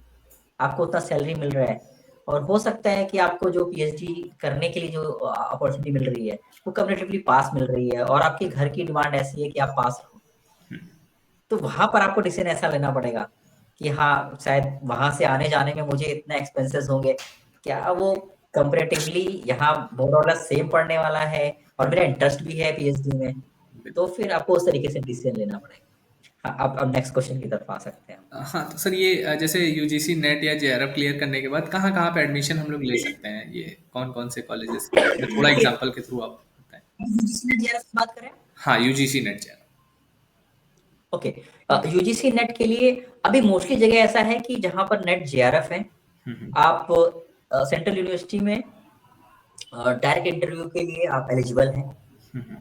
आपको उतना सैलरी मिल रहा है और हो सकता है कि आपको जो पीएचडी करने के लिए जो अपॉर्चुनिटी मिल रही है, वो कम्पैरेटिवली पास मिल रही है और आपके घर की डिमांड ऐसी है कि आप पास रहो। तो वहाँ पर आपको डिसीजन ऐसा लेना पड़ेगा कि हाँ, शायद वहाँ से आने-जाने में मुझे इतने एक्सपेंसेस होंगे। क्या वो कंपैरेटिवली यहाँ मोर और लेस सेम पड़ने वाला है और मेरा इंटरेस्ट भी है पीएचडी में, तो फिर आपको उस तरीके से डिसीजन लेना पड़ेगा। हाँ, अब नेक्स्ट क्वेश्चन की तरफ आ सकते हैं। हाँ, तो सर ये जैसे यूजीसी नेट या जेआरएफ क्लियर करने के बाद कहाँ-कहाँ पे एडमिशन हम लोग ले सकते हैं? ये कौन-कौन से कॉलेजेस में? मैं थोड़ा देखिए, एग्ज़ाम्पल के थ्रू आप बताएँ। यूजीसी जेआरएफ की बात करें? हाँ, UGC net JRF. Okay, UGC net के लिए अभी मोस्टली जगह ऐसा है कि जहाँ पर नेट जेआरएफ है, आप सेंट्रल यूनिवर्सिटी में डायरेक्ट इंटरव्यू के लिए आप एलिजिबल हैं।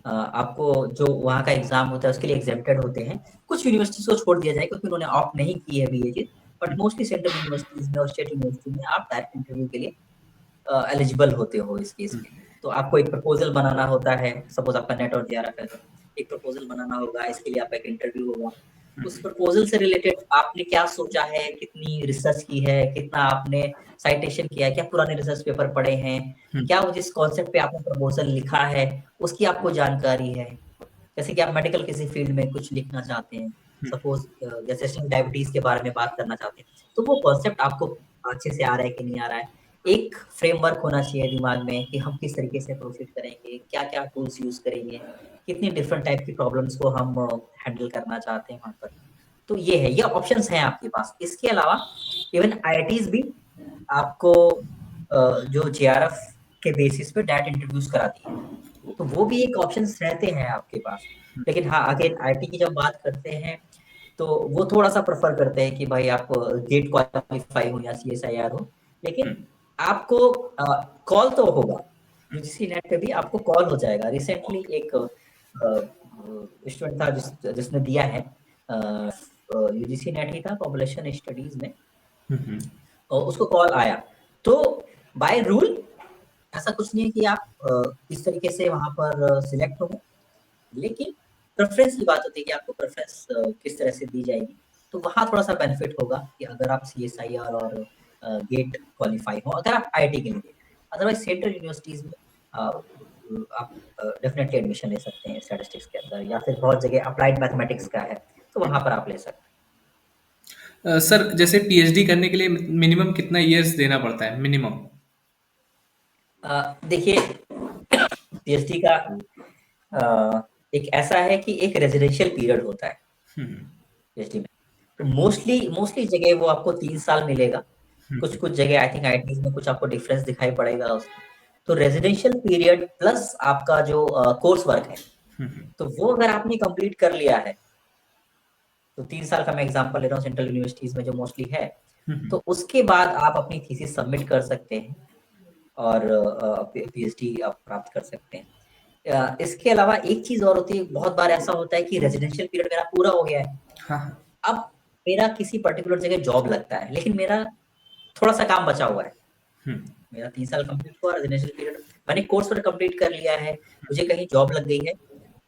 आपको जो वहाँ का एग्ज़ाम होता है उसके लिए एग्ज़ेम्प्टेड होते हैं। कुछ यूनिवर्सिटीज़ को छोड़ दिया जाए क्योंकि उन्होंने ऑप्ट नहीं की है अभी ये चीज़, बट मोस्टली सेंट्रल यूनिवर्सिटीज़ में और स्टेट यूनिवर्सिटी में आप डायरेक्ट इंटरव्यू के लिए एलिजिबल होते हो इस केस में। तो आपको एक प्रपोज़ल बनाना होता है, सपोज़ आपका नेट और जेआरएफ है तो एक प्रपोज़ल बनाना होगा, इसके लिए आपका एक इंटरव्यू होगा। उस प्रपोजल से रिलेटेड आपने क्या सोचा है, कितनी रिसर्च की है, कितना आपने साइटेशन किया है, क्या पुराने रिसर्च पेपर पढ़े हैं, हुँ, क्या वो जिस कॉन्सेप्ट पे आपने प्रपोजल लिखा है, उसकी आपको जानकारी है। जैसे कि आप मेडिकल किसी फील्ड में कुछ लिखना चाहते हैं, हुँ, सपोज़ जेस्टेशनल डायबिटीज़ के बारे में बात करना चाहते हैं, तो वो कॉन्सेप्ट आपको अच्छे से आ रहा है कि नहीं आ रहा है। एक फ्रेमवर्क होना चाहिए दिमाग में कि हम किस तरीके से प्रोसीड करेंगे, क्या-क्या टूल्स यूज़ करेंगे, कितनी डिफरेंट टाइप की प्रॉब्लम्स को हम हैंडल करना चाहते हैं वहाँ पर। तो ये ऑप्शंस हैं आपके पास। इसके अलावा इवन आईआईटीज़ भी आपको जो जेआरएफ के बेसिस पे डायरेक्ट इंटरव्यूज़ कराती है। तो वो भी एक ऑप्शंस रहते हैं आपके पास। लेकिन हाँ, अगेन आईटी की जब बात करते हैं, तो वो थोड़ा-सा प्रेफ़र करते हैं कि भाई आप गेट क्वालिफ़ाई हो या सीएसआईआर हो। हुँ, लेकिन आपको कॉल तो होगा। यूजीसी नेट पे भी आपको कॉल हो जाएगा। रिसेंटली एक स्टूडेंट था जिसने दिया है यूजीसी नेट ही था पॉपुलेशन स्टडीज़ में, हुँ, हुँ। उसको कॉल आया। तो बाय रूल ऐसा कुछ नहीं है कि आप इस तरीके से वहाँ पर सिलेक्ट होंगे, लेकिन प्रेफ़रेंस की बात होती है कि आपको प्रेफ़रेंस किस तरह से दी जाएगी। तो वहाँ थोड़ा-सा बेनिफिट होगा कि अगर आप सीएसआईआर और गेट क्वालीफाई हो, अगर आप आईआईटी के लिए। अदरवाइज़ सेंट्रल यूनिवर्सिटीज़ में आप डेफ़िनेटली एडमिशन ले सकते हैं स्टैटिस्टिक्स के अंदर, या फिर बहुत जगह अप्लाइड मैथमेटिक्स का है, तो वहाँ पर आप ले सकते हैं। सर जैसे पीएचडी करने के लिए मिनिमम कितना इयर्स देना पड़ता है? मिनिमम? देखिए पीएचडी का एक ऐसा है कि एक रेज़िडेंशियल पीरियड होता है हुँ, पीएचडी में। तो मोस्टली मोस्टली जगह वो आपको 3 साल मिलेगा। हुँ, कुछ-कुछ जगह आई थिंक आईआईटीज़ में कुछ आपको डिफरेंस दिखाई पड़ेगा उसमें। तो रेज़िडेंशियल पीरियड प्लस आपका जो कोर्स वर्क है, हुँ, हुँ, तो वो अगर आपने कंप्लीट कर लिया है, तो 3 साल का मैं एग्ज़ाम्पल ले रहा हूँ सेंट्रल यूनिवर्सिटीज़ में जो मोस्टली है, हुँ, हुँ। तो उसके बाद आप अपनी थीसिस सबमिट कर सकते हैं और पीएचडी आप प्राप्त कर सकते हैं। इसके अलावा एक चीज़ और होती है, बहुत बार ऐसा होता है कि रेज़िडेंशियल पीरियड मेरा पूरा हो गया है। हाँ, हाँ। अब मेरा किसी पर्टिकुलर जगह जॉब लगता है, लेकिन मेरा थोड़ा-सा काम बचा हुआ है। हुँ, मेरा 3 साल कंप्लीट हुआ, रेज़िडेंशियल पीरियड मैंने कोर्स वर्क कंप्लीट कर लिया है, मुझे कहीं जॉब लग गई है,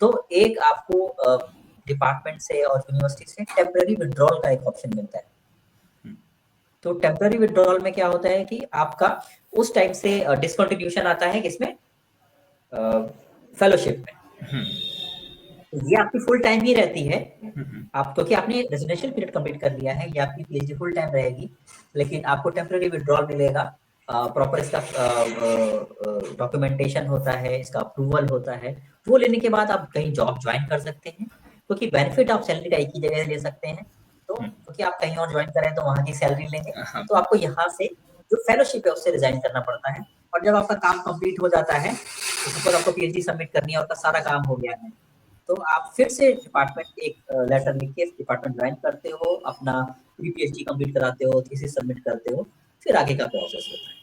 तो एक आपको डिपार्टमेंट से और यूनिवर्सिटी से टेम्परेरी विथड्रॉल का एक ऑप्शन मिलता है। हुँ, तो टेम्परेरी विथड्रॉल में क्या होता है कि आपका उस टाइम से डिसकंटिन्यूएशन आता है किसमें? फेलोशिप में। हुँ, तो ये आपकी फुल टाइम ही रहती है। हुँ, हुँ, आप क्योंकि आपने रेजिडेंशियल पीरियड कंप्लीट कर लिया है, ये आपकी पीएचडी फुल टाइम रहेगी, लेकिन आपको टेम्परेरी विथड्रॉल मिलेगा। प्रॉपर इसका डॉक्यूमेंटेशन होता है, इसका अप्रूवल होता है। वो लेने के बाद आप कहीं जॉब ज्वाइन कर सकते हैं, क्योंकि बेनिफिट आप सैलरी का एक ही जगह ले सकते हैं। तो हुँ। क्योंकि आप कहीं और ज्वाइन करें तो वहाँ की सैलरी लेंगे, हाँ, तो आपको यहाँ से जो फेलोशिप है उससे रिजाइन करना पड़ता है। और जब आपका काम कंप्लीट हो जाता है, तो सपोज आपको पीएचडी सबमिट करनी है और आपका सारा काम हो गया है, तो आप फिर से डिपार्टमेंट एक लेटर लिख के डिपार्टमेंट ज्वाइन करते हो, अपना प्री पीएचडी कंप्लीट कराते हो, थीसिस सबमिट करते हो, फिर आगे का प्रोसेस होता है।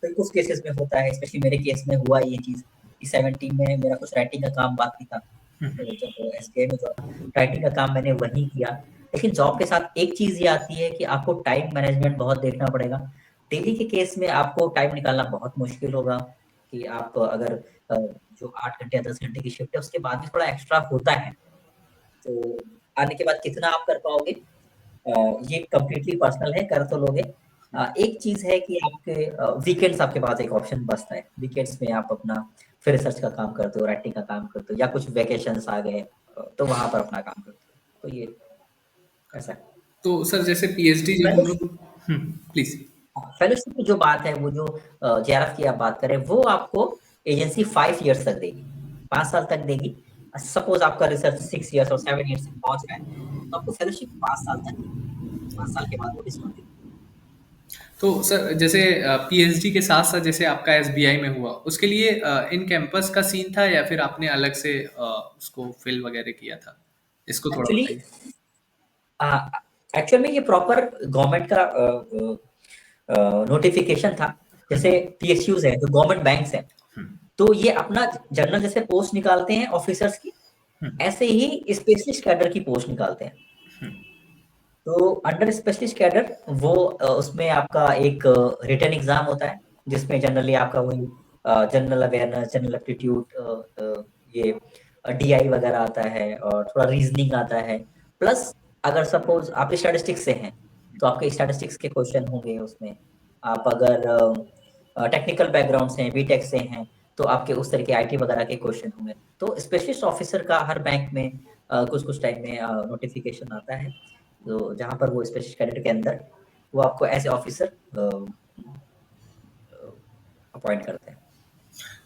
तो कुछ केसेस में होता है, स्पेशली मेरे केस में हुआ ये चीज़ कि 17 में मेरा कुछ राइटिंग का काम बाकी था। तो जब एसबीआई में जॉब, राइटिंग का काम मैंने वहीं किया। लेकिन जॉब के साथ एक चीज़ ये आती है कि आपको टाइम मैनेजमेंट बहुत देखना पड़ेगा। डेली के केस में आपको टाइम निकालना बहुत मुश्किल होगा कि आप अगर जो 8 घंटे या 10 घंटे की शिफ्ट है, उसके बाद भी थोड़ा एक्स्ट्रा होता है। तो आने के बाद कितना आप कर पाओगे, ये कंप्लीटली पर्सनल है, कर तो लोगे। एक चीज़ है कि आपके वीकेंड्स आपके पास एक ऑप्शन बचता है। वीकेंड्स में आप अपना फिर रिसर्च का काम करते हो, राइटिंग का काम करते हो, या कुछ वैकेशंस आ गए, तो वहाँ पर अपना काम करते हो। तो ये ऐसा है। तो सर जैसे पीएचडी जब हम लोग फेलोशिप, हुँ, प्लीज़। फेलोशिप की जो बात है, वो जो जेआरएफ की आप बात करें, वो आपको एजेंसी 5 इयर्स तक देगी, 5 साल तक देगी। सपोज आपका रिसर्च 6 इयर्स और 7 इयर्स तक पहुँच रहा है, तो आपको फेलोशिप 5 साल तक देगी। 5 साल के बाद वो डिस्कंटिन्यू। तो सर जैसे पीएचडी के साथ-साथ जैसे आपका एसबीआई में हुआ, उसके लिए इन कैंपस का सीन था या फिर आपने अलग से उसको फिल वगैरह किया था? इसको थोड़ा एक्चुअली बताइए। एक्चुअल में ये प्रॉपर गवर्नमेंट का नोटिफिकेशन था। जैसे पीएसयूज है, जो गवर्नमेंट बैंक्स हैं, हुँ, तो ये अपना जनरल जैसे पोस्ट निकालते हैं ऑफिसर्स की, हुँ, ऐसे ही स्पेशलिस्ट कैडर की पोस्ट निकालते हैं। हुँ, तो अंडर स्पेशलिस्ट कैडर वो उसमें आपका एक रिटन एग्जाम होता है, जिसमें जनरली आपका वही जनरल अवेयरनेस, जनरल एप्टीट्यूड, ये डीआई वगैरह आता है और थोड़ा रीजनिंग आता है, प्लस अगर सपोज़ आप स्टैटिस्टिक्स से हैं, तो आपके स्टैटिस्टिक्स के क्वेश्चन होंगे उसमें। आप अगर टेक्निकल बैकग्राउंड से हैं, बीटेक से हैं, तो आपके उस तरह के आईटी वगैरह के क्वेश्चन होंगे। तो स्पेशलिस्ट ऑफिसर का हर बैंक में कुछ-कुछ टाइम में नोटिफ़िकेशन आता है, तो जहाँ पर वो स्पेशलिस्ट कैडेट के अंदर वो आपको एज़ ए ऑफिसर अपॉइंट करते हैं।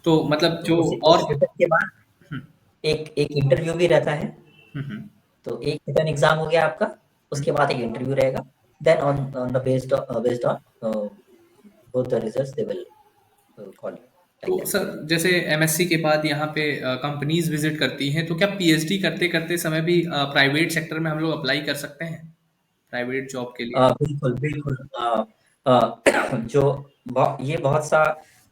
तो मतलब तो जो उस और रिटर्न के बाद हुँ, एक एक इंटरव्यू भी रहता है। हुँ, हुँ। तो एक रिटन एग्ज़ाम हो गया आपका, हुँ। उसके बाद एक इंटरव्यू रहेगा। Then on on the based on both the results they will call you like तो that. सर जैसे एमएससी के बाद यहाँ पे कंपनीज विजिट करती हैं, तो क्या पीएचडी करते करते समय भी प्राइवेट सेक्टर में हम लोग अप्लाई कर सकते हैं प्राइवेट जॉब के लिए? बिल्कुल, बिल्कुल। जो ये बहुत सा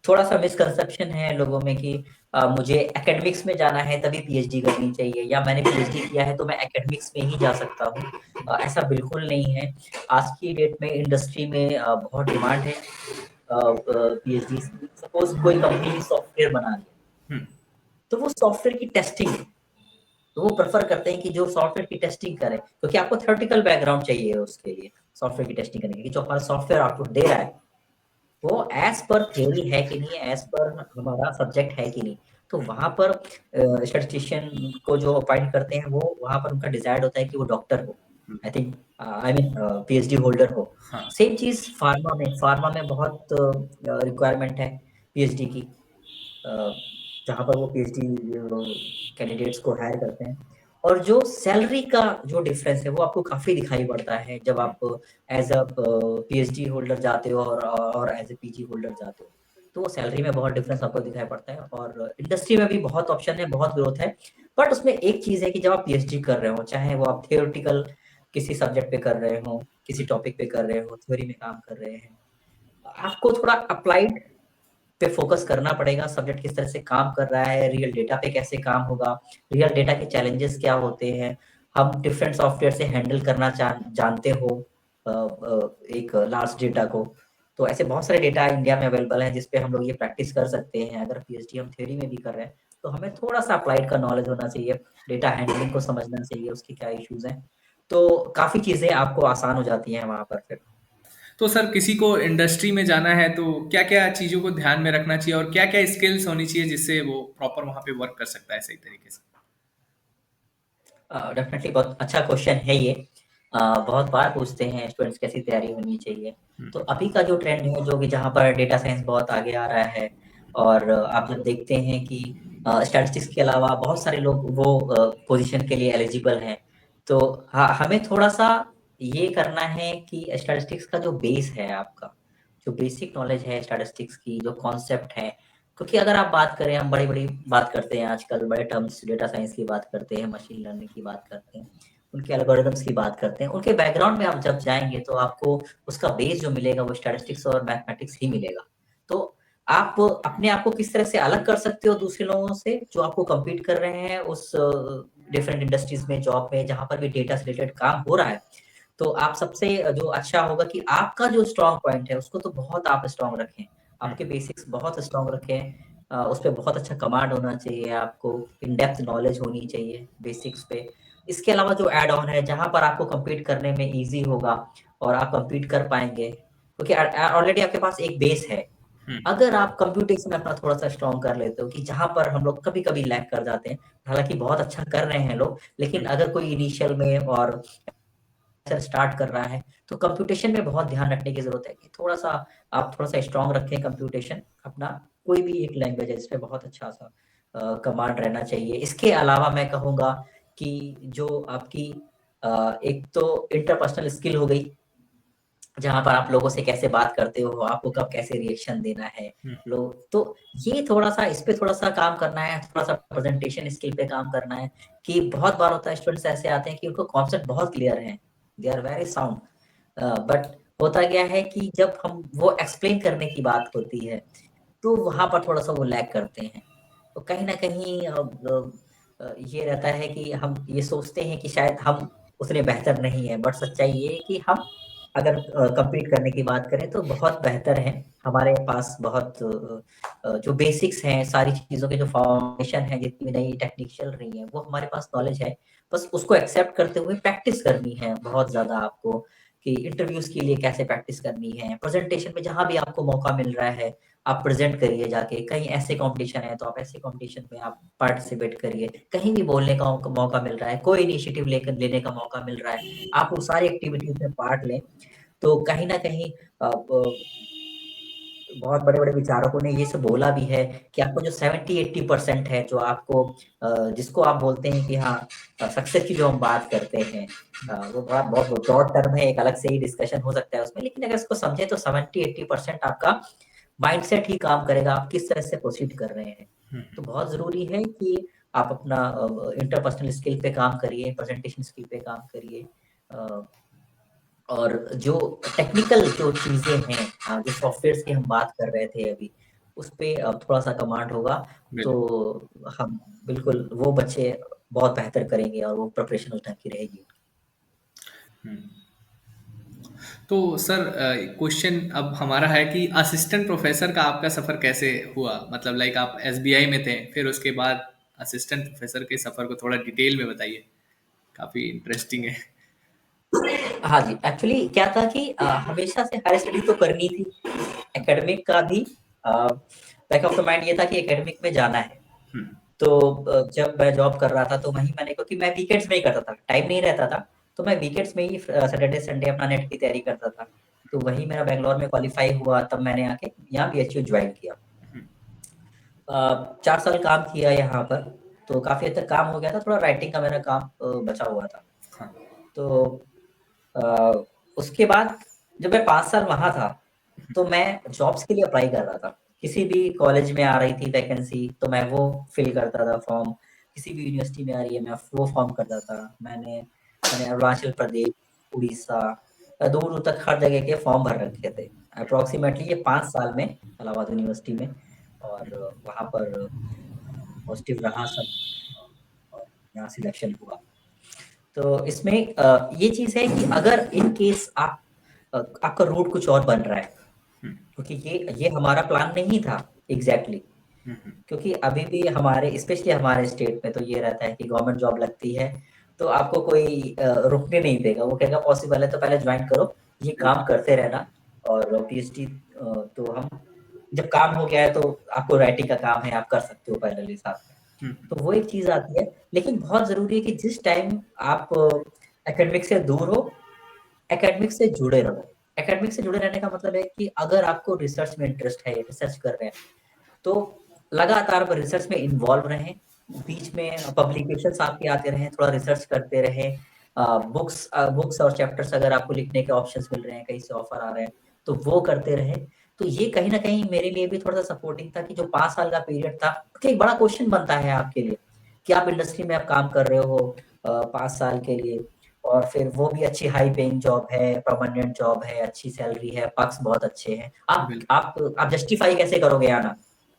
थोड़ा-सा मिसकंसेप्शन है लोगों में कि मुझे एकेडमिक्स में जाना है तभी पीएचडी करनी चाहिए या मैंने पीएचडी किया है तो मैं एकेडमिक्स में ही जा सकता हूँ। ऐसा बिल्कुल नहीं है। आज की डेट में इंडस्ट्री में बहुत डिमांड है पीएचडी की। सपोज़ कोई कंपनी सॉफ्टवेयर बना रही है, हुँ, तो वो सॉफ्टवेयर की टेस्टिंग तो वो प्रेफ़र करते हैं कि जो सॉफ्टवेयर की टेस्टिंग करे, क्योंकि आपको थ्योरेटिकल बैकग्राउंड चाहिए उसके लिए, सॉफ्टवेयर की टेस्टिंग करने के लिए। जो हमारा सॉफ्टवेयर आउटपुट दे रहा है, वो एज़ पर थ्योरी है कि नहीं, एज़ पर हमारा सब्जेक्ट है कि नहीं। तो हुँ, वहाँ पर स्टैटिस्टिशियन को जो अपॉइंट करते हैं, वो वहाँ पर उनका डिज़ायर्ड होता है कि वो डॉक्टर हो। हुँ। I think I mean PhD holder हो। हाँ, सेम चीज़ फ़ार्मा में बहुत रिक्वायरमेंट है पीएचडी की। अ, जहाँ पर वो पीएचडी कैंडिडेट्स को हायर करते हैं और जो सैलरी का जो डिफरेंस है वो आपको काफ़ी दिखाई पड़ता है जब आप एज़ अ पीएचडी होल्डर जाते हो और एज़ अ पीजी होल्डर जाते हो। तो सैलरी में बहुत डिफरेंस आपको दिखाई पड़ता है और इंडस्ट्री में भी बहुत ऑप्शन है, बहुत ग्रोथ है। बट उसमें एक चीज़ है कि जब आप पीएचडी कर रहे हो, चाहे वो आप थियोरेटिकल किसी सब्जेक्ट पे कर रहे हो, किसी टॉपिक पे कर रहे हो, थ्योरी में काम कर रहे हैं, आपको थोड़ा अप्लाइड पे फ़ोकस करना पड़ेगा, सब्जेक्ट किस तरह से काम कर रहा है, रियल डेटा पे कैसे काम होगा, रियल डेटा के चैलेंजेस क्या होते हैं, हम डिफरेंट सॉफ्टवेयर से हैंडल करना जानते हो एक लार्ज डेटा को। तो ऐसे बहुत सारे डेटा इंडिया में अवेलेबल हैं, जिस पे हम लोग ये प्रैक्टिस कर सकते हैं। अगर पीएचडी हम थ्योरी में भी कर रहे हैं, तो हमें थोड़ा-सा अप्लाइड का नॉलेज होना चाहिए, डेटा हैंडलिंग को समझना चाहिए, उसके क्या इश्यूज़ हैं। तो काफ़ी चीज़ें आपको आसान हो जाती हैं वहाँ पर फिर। तो सर किसी को इंडस्ट्री में जाना है तो क्या-क्या चीज़ों को ध्यान में रखना चाहिए और क्या-क्या स्किल्स होनी चाहिए जिससे वो प्रॉपर वहाँ पे वर्क कर सकता है सही तरीके से? डेफ़िनेटली बहुत अच्छा क्वेश्चन है ये। बहुत बार पूछते हैं स्टूडेंट्स कैसी तैयारी होनी चाहिए। हुँ, तो अभी का जो ट्रेंड है जो कि जहाँ पर डेटा साइंस बहुत आगे आ रहा है और आप जब देखते हैं कि स्टैटिस्टिक्स के अलावा बहुत सारे लोग वो पोज़ीशन के लिए एलिजिबल हैं। तो हाँ, हमें थोड़ा-सा ये करना है कि स्टैटिस्टिक्स का जो बेस है आपका, जो बेसिक नॉलेज है स्टैटिस्टिक्स की, जो कॉन्सेप्ट है, क्योंकि अगर आप बात करें, हम बड़ी-बड़ी बात करते हैं आजकल, बड़े टर्म्स डेटा साइंस की बात करते हैं, मशीन लर्निंग की बात करते हैं, उनके एल्गोरिदम्स की बात करते हैं, उनके बैकग्राउंड में आप जब जाएँगे तो आपको उसका बेस जो मिलेगा वो स्टैटिस्टिक्स और मैथमेटिक्स ही मिलेगा। तो आप अपने आप को किस तरह से अलग कर सकते हो दूसरे लोगों से जो आपको कम्पीट कर रहे हैं उस डिफरेंट इंडस्ट्रीज़ में, जॉब में, जहाँ पर भी डेटा से रिलेटेड काम हो रहा है। तो आप सबसे जो अच्छा होगा कि आपका जो स्ट्रॉन्ग पॉइंट है, उसको तो बहुत आप स्ट्रॉन्ग रखें। हुँ, आपके बेसिक्स बहुत स्ट्रॉन्ग रखें। उस पे बहुत अच्छा कमांड होना चाहिए आपको, इन डेप्थ नॉलेज होनी चाहिए बेसिक्स पे। इसके अलावा जो ऐड ऑन है, जहाँ पर आपको कम्पीट करने में ईज़ी होगा और आप कम्पीट कर पाएँगे, क्योंकि ऑलरेडी आपके पास एक बेस है। हुँ, अगर आप कंप्यूटेशन अपना थोड़ा-सा स्ट्रॉन्ग कर लेते हो कि जहाँ पर हम लोग कभी-कभी लैग कर जाते हैं, हालाँकि बहुत अच्छा कर रहे हैं लोग, लेकिन हुँ, अगर कोई इनिशियल में और स्टार्ट कर रहा है, तो कंप्यूटेशन में बहुत ध्यान रखने की ज़रूरत है कि थोड़ा-सा आप थोड़ा-सा स्ट्रॉन्ग रखें कंप्यूटेशन अपना, कोई भी एक लैंग्वेज है जिसपे बहुत अच्छा-सा कमांड रहना चाहिए। इसके अलावा मैं कहूँगा कि जो आपकी एक तो इंटरपर्सनल स्किल हो गई, जहाँ पर आप लोगों से कैसे बात करते हो, आपको कब कैसे रिएक्शन देना है, हुँ, लोग तो ये थोड़ा-सा इस पे थोड़ा-सा काम करना है, थोड़ा-सा प्रेज़ेंटेशन स्किल पे काम करना है, कि बहुत बार होता है स्टूडेंट्स ऐसे आते हैं कि उनको कॉन्सेप्ट बहुत क्लियर हैं, they are very sound but होता क्या है कि जब हम वो एक्सप्लेन करने की बात होती है, तो वहाँ पर थोड़ा-सा वो लैग करते हैं। तो कहीं न कहीं ये रहता है कि हम ये सोचते हैं कि शायद हम उतने बेहतर नहीं हैं, बट सच्चाई ये है कि हम अगर कम्पीट करने की बात करें तो बहुत बेहतर हैं। हमारे पास बहुत जो बेसिक्स हैं, सारी चीज़ों के जो फाउंडेशन है, जितनी भी नई टेक्निक चल रही है, वो हमारे पास नॉलेज है। बस उसको एक्सेप्ट करते हुए प्रैक्टिस करनी है बहुत ज़्यादा आपको, कि इंटरव्यूज़ के लिए कैसे प्रैक्टिस करनी है, प्रेज़ेंटेशन में जहाँ भी आपको मौका मिल रहा है, आप प्रेज़ेंट करिए जाके। कहीं ऐसे कॉम्पिटिशन है, तो आप ऐसे कॉम्पिटिशन में आप पार्टिसिपेट करिए। कहीं भी बोलने का मौका मिल रहा है, कोई इनिशिएटिव लेकर लेने का मौका मिल रहा है, आप वो सारी एक्टिविटीज़ में पार्ट लें। तो कहीं न कहीं बहुत बड़े-बड़े विचारकों ने ये सब बोला भी है कि आपको जो 70-80% है, जो आपको जिसको आप बोलते हैं कि हाँ, सक्सेस की जो हम बात करते हैं, वो बहुत बहुत ब्रॉड टर्म है, एक अलग से ही डिस्कशन हो सकता है उसमें। लेकिन अगर इसको समझें तो 70-80% आपका माइंडसेट ही काम करेगा, आप किस तरह से प्रोसीड कर रहे हैं। तो बहुत ज़रूरी है कि आप अपना इंटरपर्सनल स्किल पे काम करिए, प्रेज़ेंटेशन स्किल पे काम करिए। अ और जो टेक्निकल जो चीज़ें हैं, जो सॉफ्टवेयर्स की हम बात कर रहे थे अभी, उस पे थोड़ा-सा कमांड होगा, तो बिल्कुल। हम बिल्कुल वो बच्चे बहुत बेहतर करेंगे और वो प्रिपरेशन उस ढंग की रहेगी। हुँ। तो सर क्वेश्चन अब हमारा है कि असिस्टेंट प्रोफेसर का आपका सफ़र कैसे हुआ? मतलब लाइक आप एसबीआई में थे, फिर उसके बाद असिस्टेंट प्रोफेसर के सफ़र को थोड़ा डिटेल में बताइए। काफ़ी इंटरेस्टिंग है। हाँ जी, एक्चुअली क्या था कि हमेशा से हायर स्टडी तो करनी थी। एकेडमिक का भी अ, बैक ऑफ द माइंड ये था कि एकेडमिक में जाना है। हुँ, तो जब मैं जॉब कर रहा था तो वहीं मैंने, क्योंकि मैं वीकेंड्स में ही करता था, टाइम नहीं रहता था, तो मैं वीकेंड्स में ही सैटरडे संडे अपना नेट की तैयारी करता था। तो वहीं मेरा बैंगलोर में क्वालीफाई हुआ, तब मैंने आके यहाँ बीएचयू जॉइन किया। 4 साल काम किया यहाँ पर, तो काफ़ी हद तक काम हो गया था, थोड़ा राइटिंग का मेरा काम बचा हुआ था। हाँ, तो अ, उसके बाद जब मैं 5 साल वहाँ था, तो मैं जॉब्स के लिए अप्लाई कर रहा था। किसी भी कॉलेज में आ रही थी वैकेंसी, तो मैं वो फिल करता था फॉर्म। किसी भी यूनिवर्सिटी में आ रही है, मैं वो फॉर्म करता था। मैंने अरुणाचल प्रदेश, उड़ीसा, दूर-दूर तक हर जगह के फॉर्म भर रखे थे। अप्रॉक्सिमेटली ये 5 साल में इलाहाबाद यूनिवर्सिटी में, और वहाँ पर पॉज़िटिव रहा सब, और यहाँ सिलेक्शन हुआ। तो इसमें ये चीज़ है कि अगर इन केस आपका रूट कुछ और बन रहा है, क्योंकि ये हमारा प्लान नहीं था एग्ज़ैक्टली, क्योंकि अभी भी हमारे स्पेशली हमारे स्टेट में तो ये रहता है कि गवर्नमेंट जॉब लगती है, तो आपको कोई रुकने नहीं देगा। वो कहेगा पॉसिबल है तो पहले जॉइन करो, ये काम करते रहना, और पीएचडी तो हम जब काम हो गया है तो आपको राइटिंग का काम है, आप कर सकते हो पैरेलली साथ में। तो वो एक चीज़ आती है, लेकिन बहुत ज़रूरी है कि जिस टाइम आप एकेडमिक से दूर हो, एकेडमिक से जुड़े रहो। एकेडमिक से जुड़े रहने का मतलब है कि अगर आपको रिसर्च में इंटरेस्ट है, रिसर्च कर रहे हैं, तो लगातार आप रिसर्च में इन्वॉल्व रहें, बीच में पब्लिकेशंस आपके आते रहें, थोड़ा रिसर्च करते रहें। बुक्स और चैप्टर्स अगर आपको लिखने के ऑप्शंस मिल रहे हैं, कहीं से ऑफर आ रहे हैं, तो वो करते रहें। तो ये कहीं न कहीं मेरे लिए भी थोड़ा-सा सपोर्टिंग था कि जो 5 साल का पीरियड था, क्योंकि एक बड़ा क्वेश्चन बनता है आपके लिए कि आप इंडस्ट्री में आप काम कर रहे हो 5 साल के लिए, और फिर वो भी अच्छी हाई पेइंग जॉब है, परमानेंट जॉब है, अच्छी सैलरी है, पर्क्स बहुत अच्छे हैं। बिल्कुल। आप जस्टिफाई कैसे करोगे आना?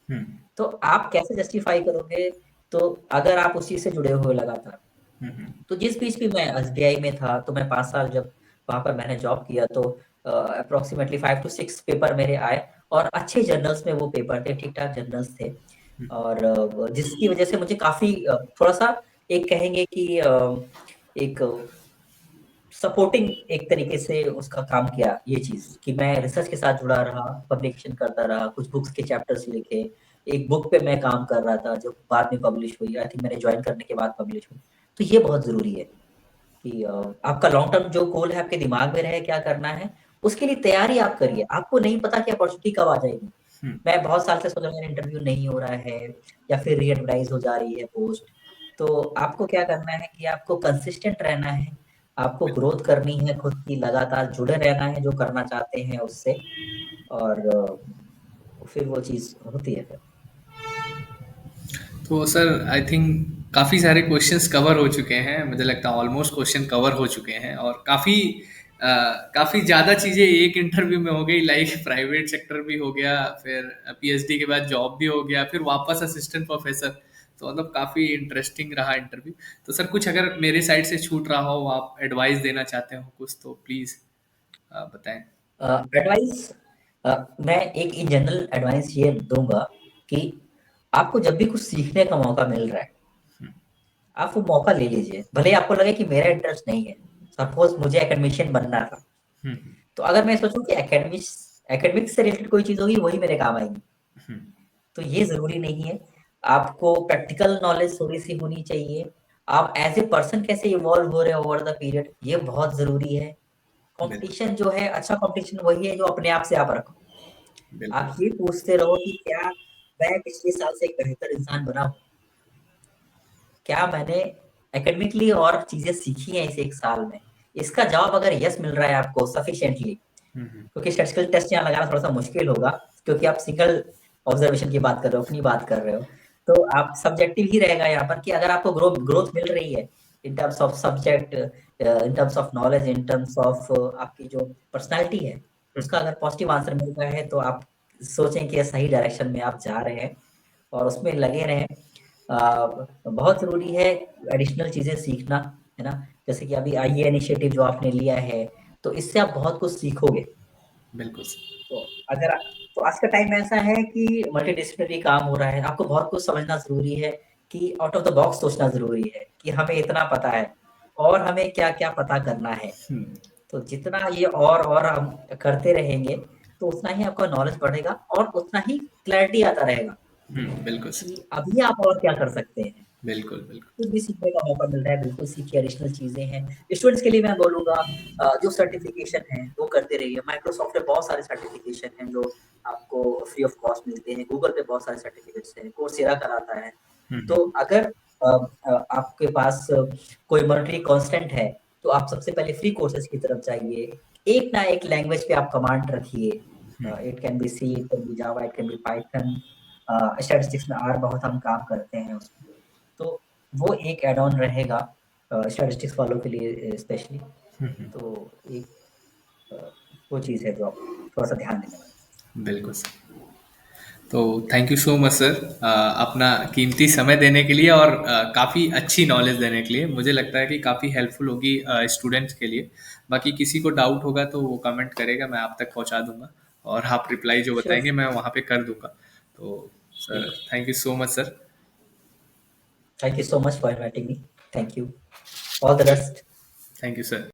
हुँ, तो आप कैसे जस्टिफ़ाई करोगे? तो अगर आप उस चीज़ से जुड़े हुए लगातार। हुँ, हुँ, तो जिस बीच भी मैं एसबीआई में था, तो मैं 5 साल जब वहाँ पर मैंने जॉब किया, तो एप्रोक्सिमेटली 5 टू 6 पेपर मेरे आए, और अच्छे जर्नल्स में वो पेपर थे, ठीक-ठाक जर्नल्स थे। और जिसकी वज़ह से मुझे काफ़ी थोड़ा-सा एक कहेंगे कि एक सपोर्टिंग एक तरीके से उसका काम किया ये चीज़, कि मैं रिसर्च के साथ जुड़ा रहा, पब्लिकेशन करता रहा, कुछ बुक्स के चैप्टर्स लिखे। एक बुक पे मैं काम कर रहा था जो बाद में पब्लिश हुई, आई थिंक मैंने जॉइन करने के बाद पब्लिश हुई। तो ये बहुत ज़रूरी है कि आपका लॉन्ग टर्म जो गोल है आपके दिमाग में रहे क्या करना है, उसके लिए तैयारी आप करिए। आपको नहीं पता कि अपॉर्च्युनिटी कब आ जाएगी। हुँ। मैं बहुत साल से सोच रहा हूँ मेरा इंटरव्यू नहीं हो रहा है, या फिर री-एडवर्टाइज़ हो जा रही है पोस्ट। तो आपको क्या करना है कि आपको कंसिस्टेंट रहना है, आपको ग्रोथ करनी है खुद की, लगातार जुड़े रहना है जो करना चाहते हैं उससे, और फिर वो चीज़ होती है फिर। तो सर आई थिंक काफ़ी सारे क्वेश्चंस कवर हो चुके हैं, मुझे लगता है ऑलमोस्ट क्वेश्चन कवर हो चुके हैं, और काफ़ी ज़्यादा चीज़ें एक इंटरव्यू में हो गई, लाइक प्राइवेट सेक्टर भी हो गया, फिर पीएचडी के बाद जॉब भी हो गया, फिर वापस असिस्टेंट प्रोफेसर। तो मतलब काफ़ी इंटरेस्टिंग रहा इंटरव्यू। तो सर कुछ अगर मेरे साइड से छूट रहा हो, आप एडवाइस देना चाहते हो कुछ, तो प्लीज़। बताएँ? एडवाइस मैं एक इन जनरल एडवाइस ये दूँगा कि आपको जब भी कुछ सीखने का मौका मिल रहा है, हुँ, आप वो मौका ले लीजिए। भले ही आपको लगे कि मेरा इंटरेस्ट नहीं है। सपोज़ मुझे एकेडमिशियन बनना था, हुँ, हुँ, तो अगर मैं सोचूँ कि एकेडमिक्स से रिलेटेड कोई चीज़ होगी, वही मेरे काम आएगी। हुँ, तो ये ज़रूरी नहीं है। आपको प्रैक्टिकल नॉलेज थोड़ी-सी होनी चाहिए। आप एज़ ए पर्सन कैसे इवॉल्व हो रहे हो ओवर द पीरियड, ये बहुत ज़रूरी है। बिल्कुल, कॉम्पिटिशन जो है, अच्छा कॉम्पिटिशन वही है जो अपने आप से आप रखो। बिल्कुल। आप ये पूछते रहो कि क्या मैं पिछले साल से एक बेहतर इंसान बना हूँ? क्या मैंने एकेडमिकली और चीज़ें सीखी हैं इस 1 साल में? इसका जवाब अगर येस मिल रहा है आपको सफिशिएंटली, हुँ, हुँ, क्योंकि स्टैटिस्टिकल टेस्ट यहाँ लगाना थोड़ा-सा मुश्किल होगा, क्योंकि आप सिंगल ऑब्जर्वेशन की बात कर रहे हो, अपनी बात कर रहे हो। तो आप सब्जेक्टिव ही रहेगा यहाँ पर कि अगर आपको ग्रोथ मिल रही है in terms of subject, in terms of knowledge, in terms of आपकी जो पर्सनैलिटी है, हुँ, उसका अगर पॉजिटिव आंसर मिल रहा है, तो आप सोचें कि ये सही डायरेक्शन में आप जा रहे हैं और उसमें लगे रहें। बहुत ज़रूरी है एडिशनल चीज़ें सीखना, है ना? जैसे कि अभी आईए इनिशिएटिव जो आपने लिया है, तो इससे आप बहुत कुछ सीखोगे। बिल्कुल। तो अगर तो आज का टाइम ऐसा है कि मल्टीडिसिप्लिनरी काम हो रहा है, आपको बहुत कुछ समझना ज़रूरी है कि आउट ऑफ द बॉक्स सोचना ज़रूरी है कि हमें इतना पता है और हमें क्या-क्या पता करना है। हुँ, तो जितना ये और हम करते रहेंगे, तो उतना ही आपका नॉलेज बढ़ेगा और उतना ही क्लैरिटी आता रहेगा हुँ, बिल्कुल कि सर। अभी आप और क्या कर सकते हैं। बिल्कुल, बिल्कुल। कुछ भी सीखने का मौका मिल रहा है, बिल्कुल सीखिए, एडिशनल चीज़ें हैं। स्टूडेंट्स के लिए मैं बोलूँगा जो सर्टिफ़िकेशन है, वो करते रहिए। माइक्रोसॉफ्ट पे बहुत सारे सर्टिफ़िकेशन हैं, जो आपको फ्री ऑफ कॉस्ट मिलते हैं। गूगल पे बहुत सारे सर्टिफ़िकेट्स हैं, कोर्सेरा कराता है। हुँ, तो हुँ, अगर आपके पास कोई मॉनेटरी कांस्टेंट है, तो आप सबसे पहले फ्री कोर्सेज़ की तरफ जाइए। एक ना एक लैंग्वेज पे आप कमांड रखिए। हुँ, it can be C, it can be Java, it can be Python. Statistics में आर बहुत हम काम करते हैं उसमें। तो वो एक ऐड ऑन रहेगा स्टैटिस्टिक्स वालों के लिए स्पेशली। हुँ, हुँ, तो एक अ, वो चीज़ है जो आप थोड़ा-सा ध्यान देने वाली। बिल्कुल सर। तो thank you so much sir, अपना कीमती समय देने के लिए और काफ़ी अच्छी नॉलेज देने के लिए। मुझे लगता है कि काफ़ी हेल्पफुल होगी स्टूडेंट्स के लिए। बाकी किसी को डाउट होगा तो वो कमेंट करेगा, मैं आप तक पहुंचा दूंगा और आप रिप्लाई जो श्योर, बताएंगे मैं वहाँ पे कर दूंगा। तो ठीक सर है। Thank you so much sir. Thank you so much for inviting me. Thank you. All the best. Thank you sir.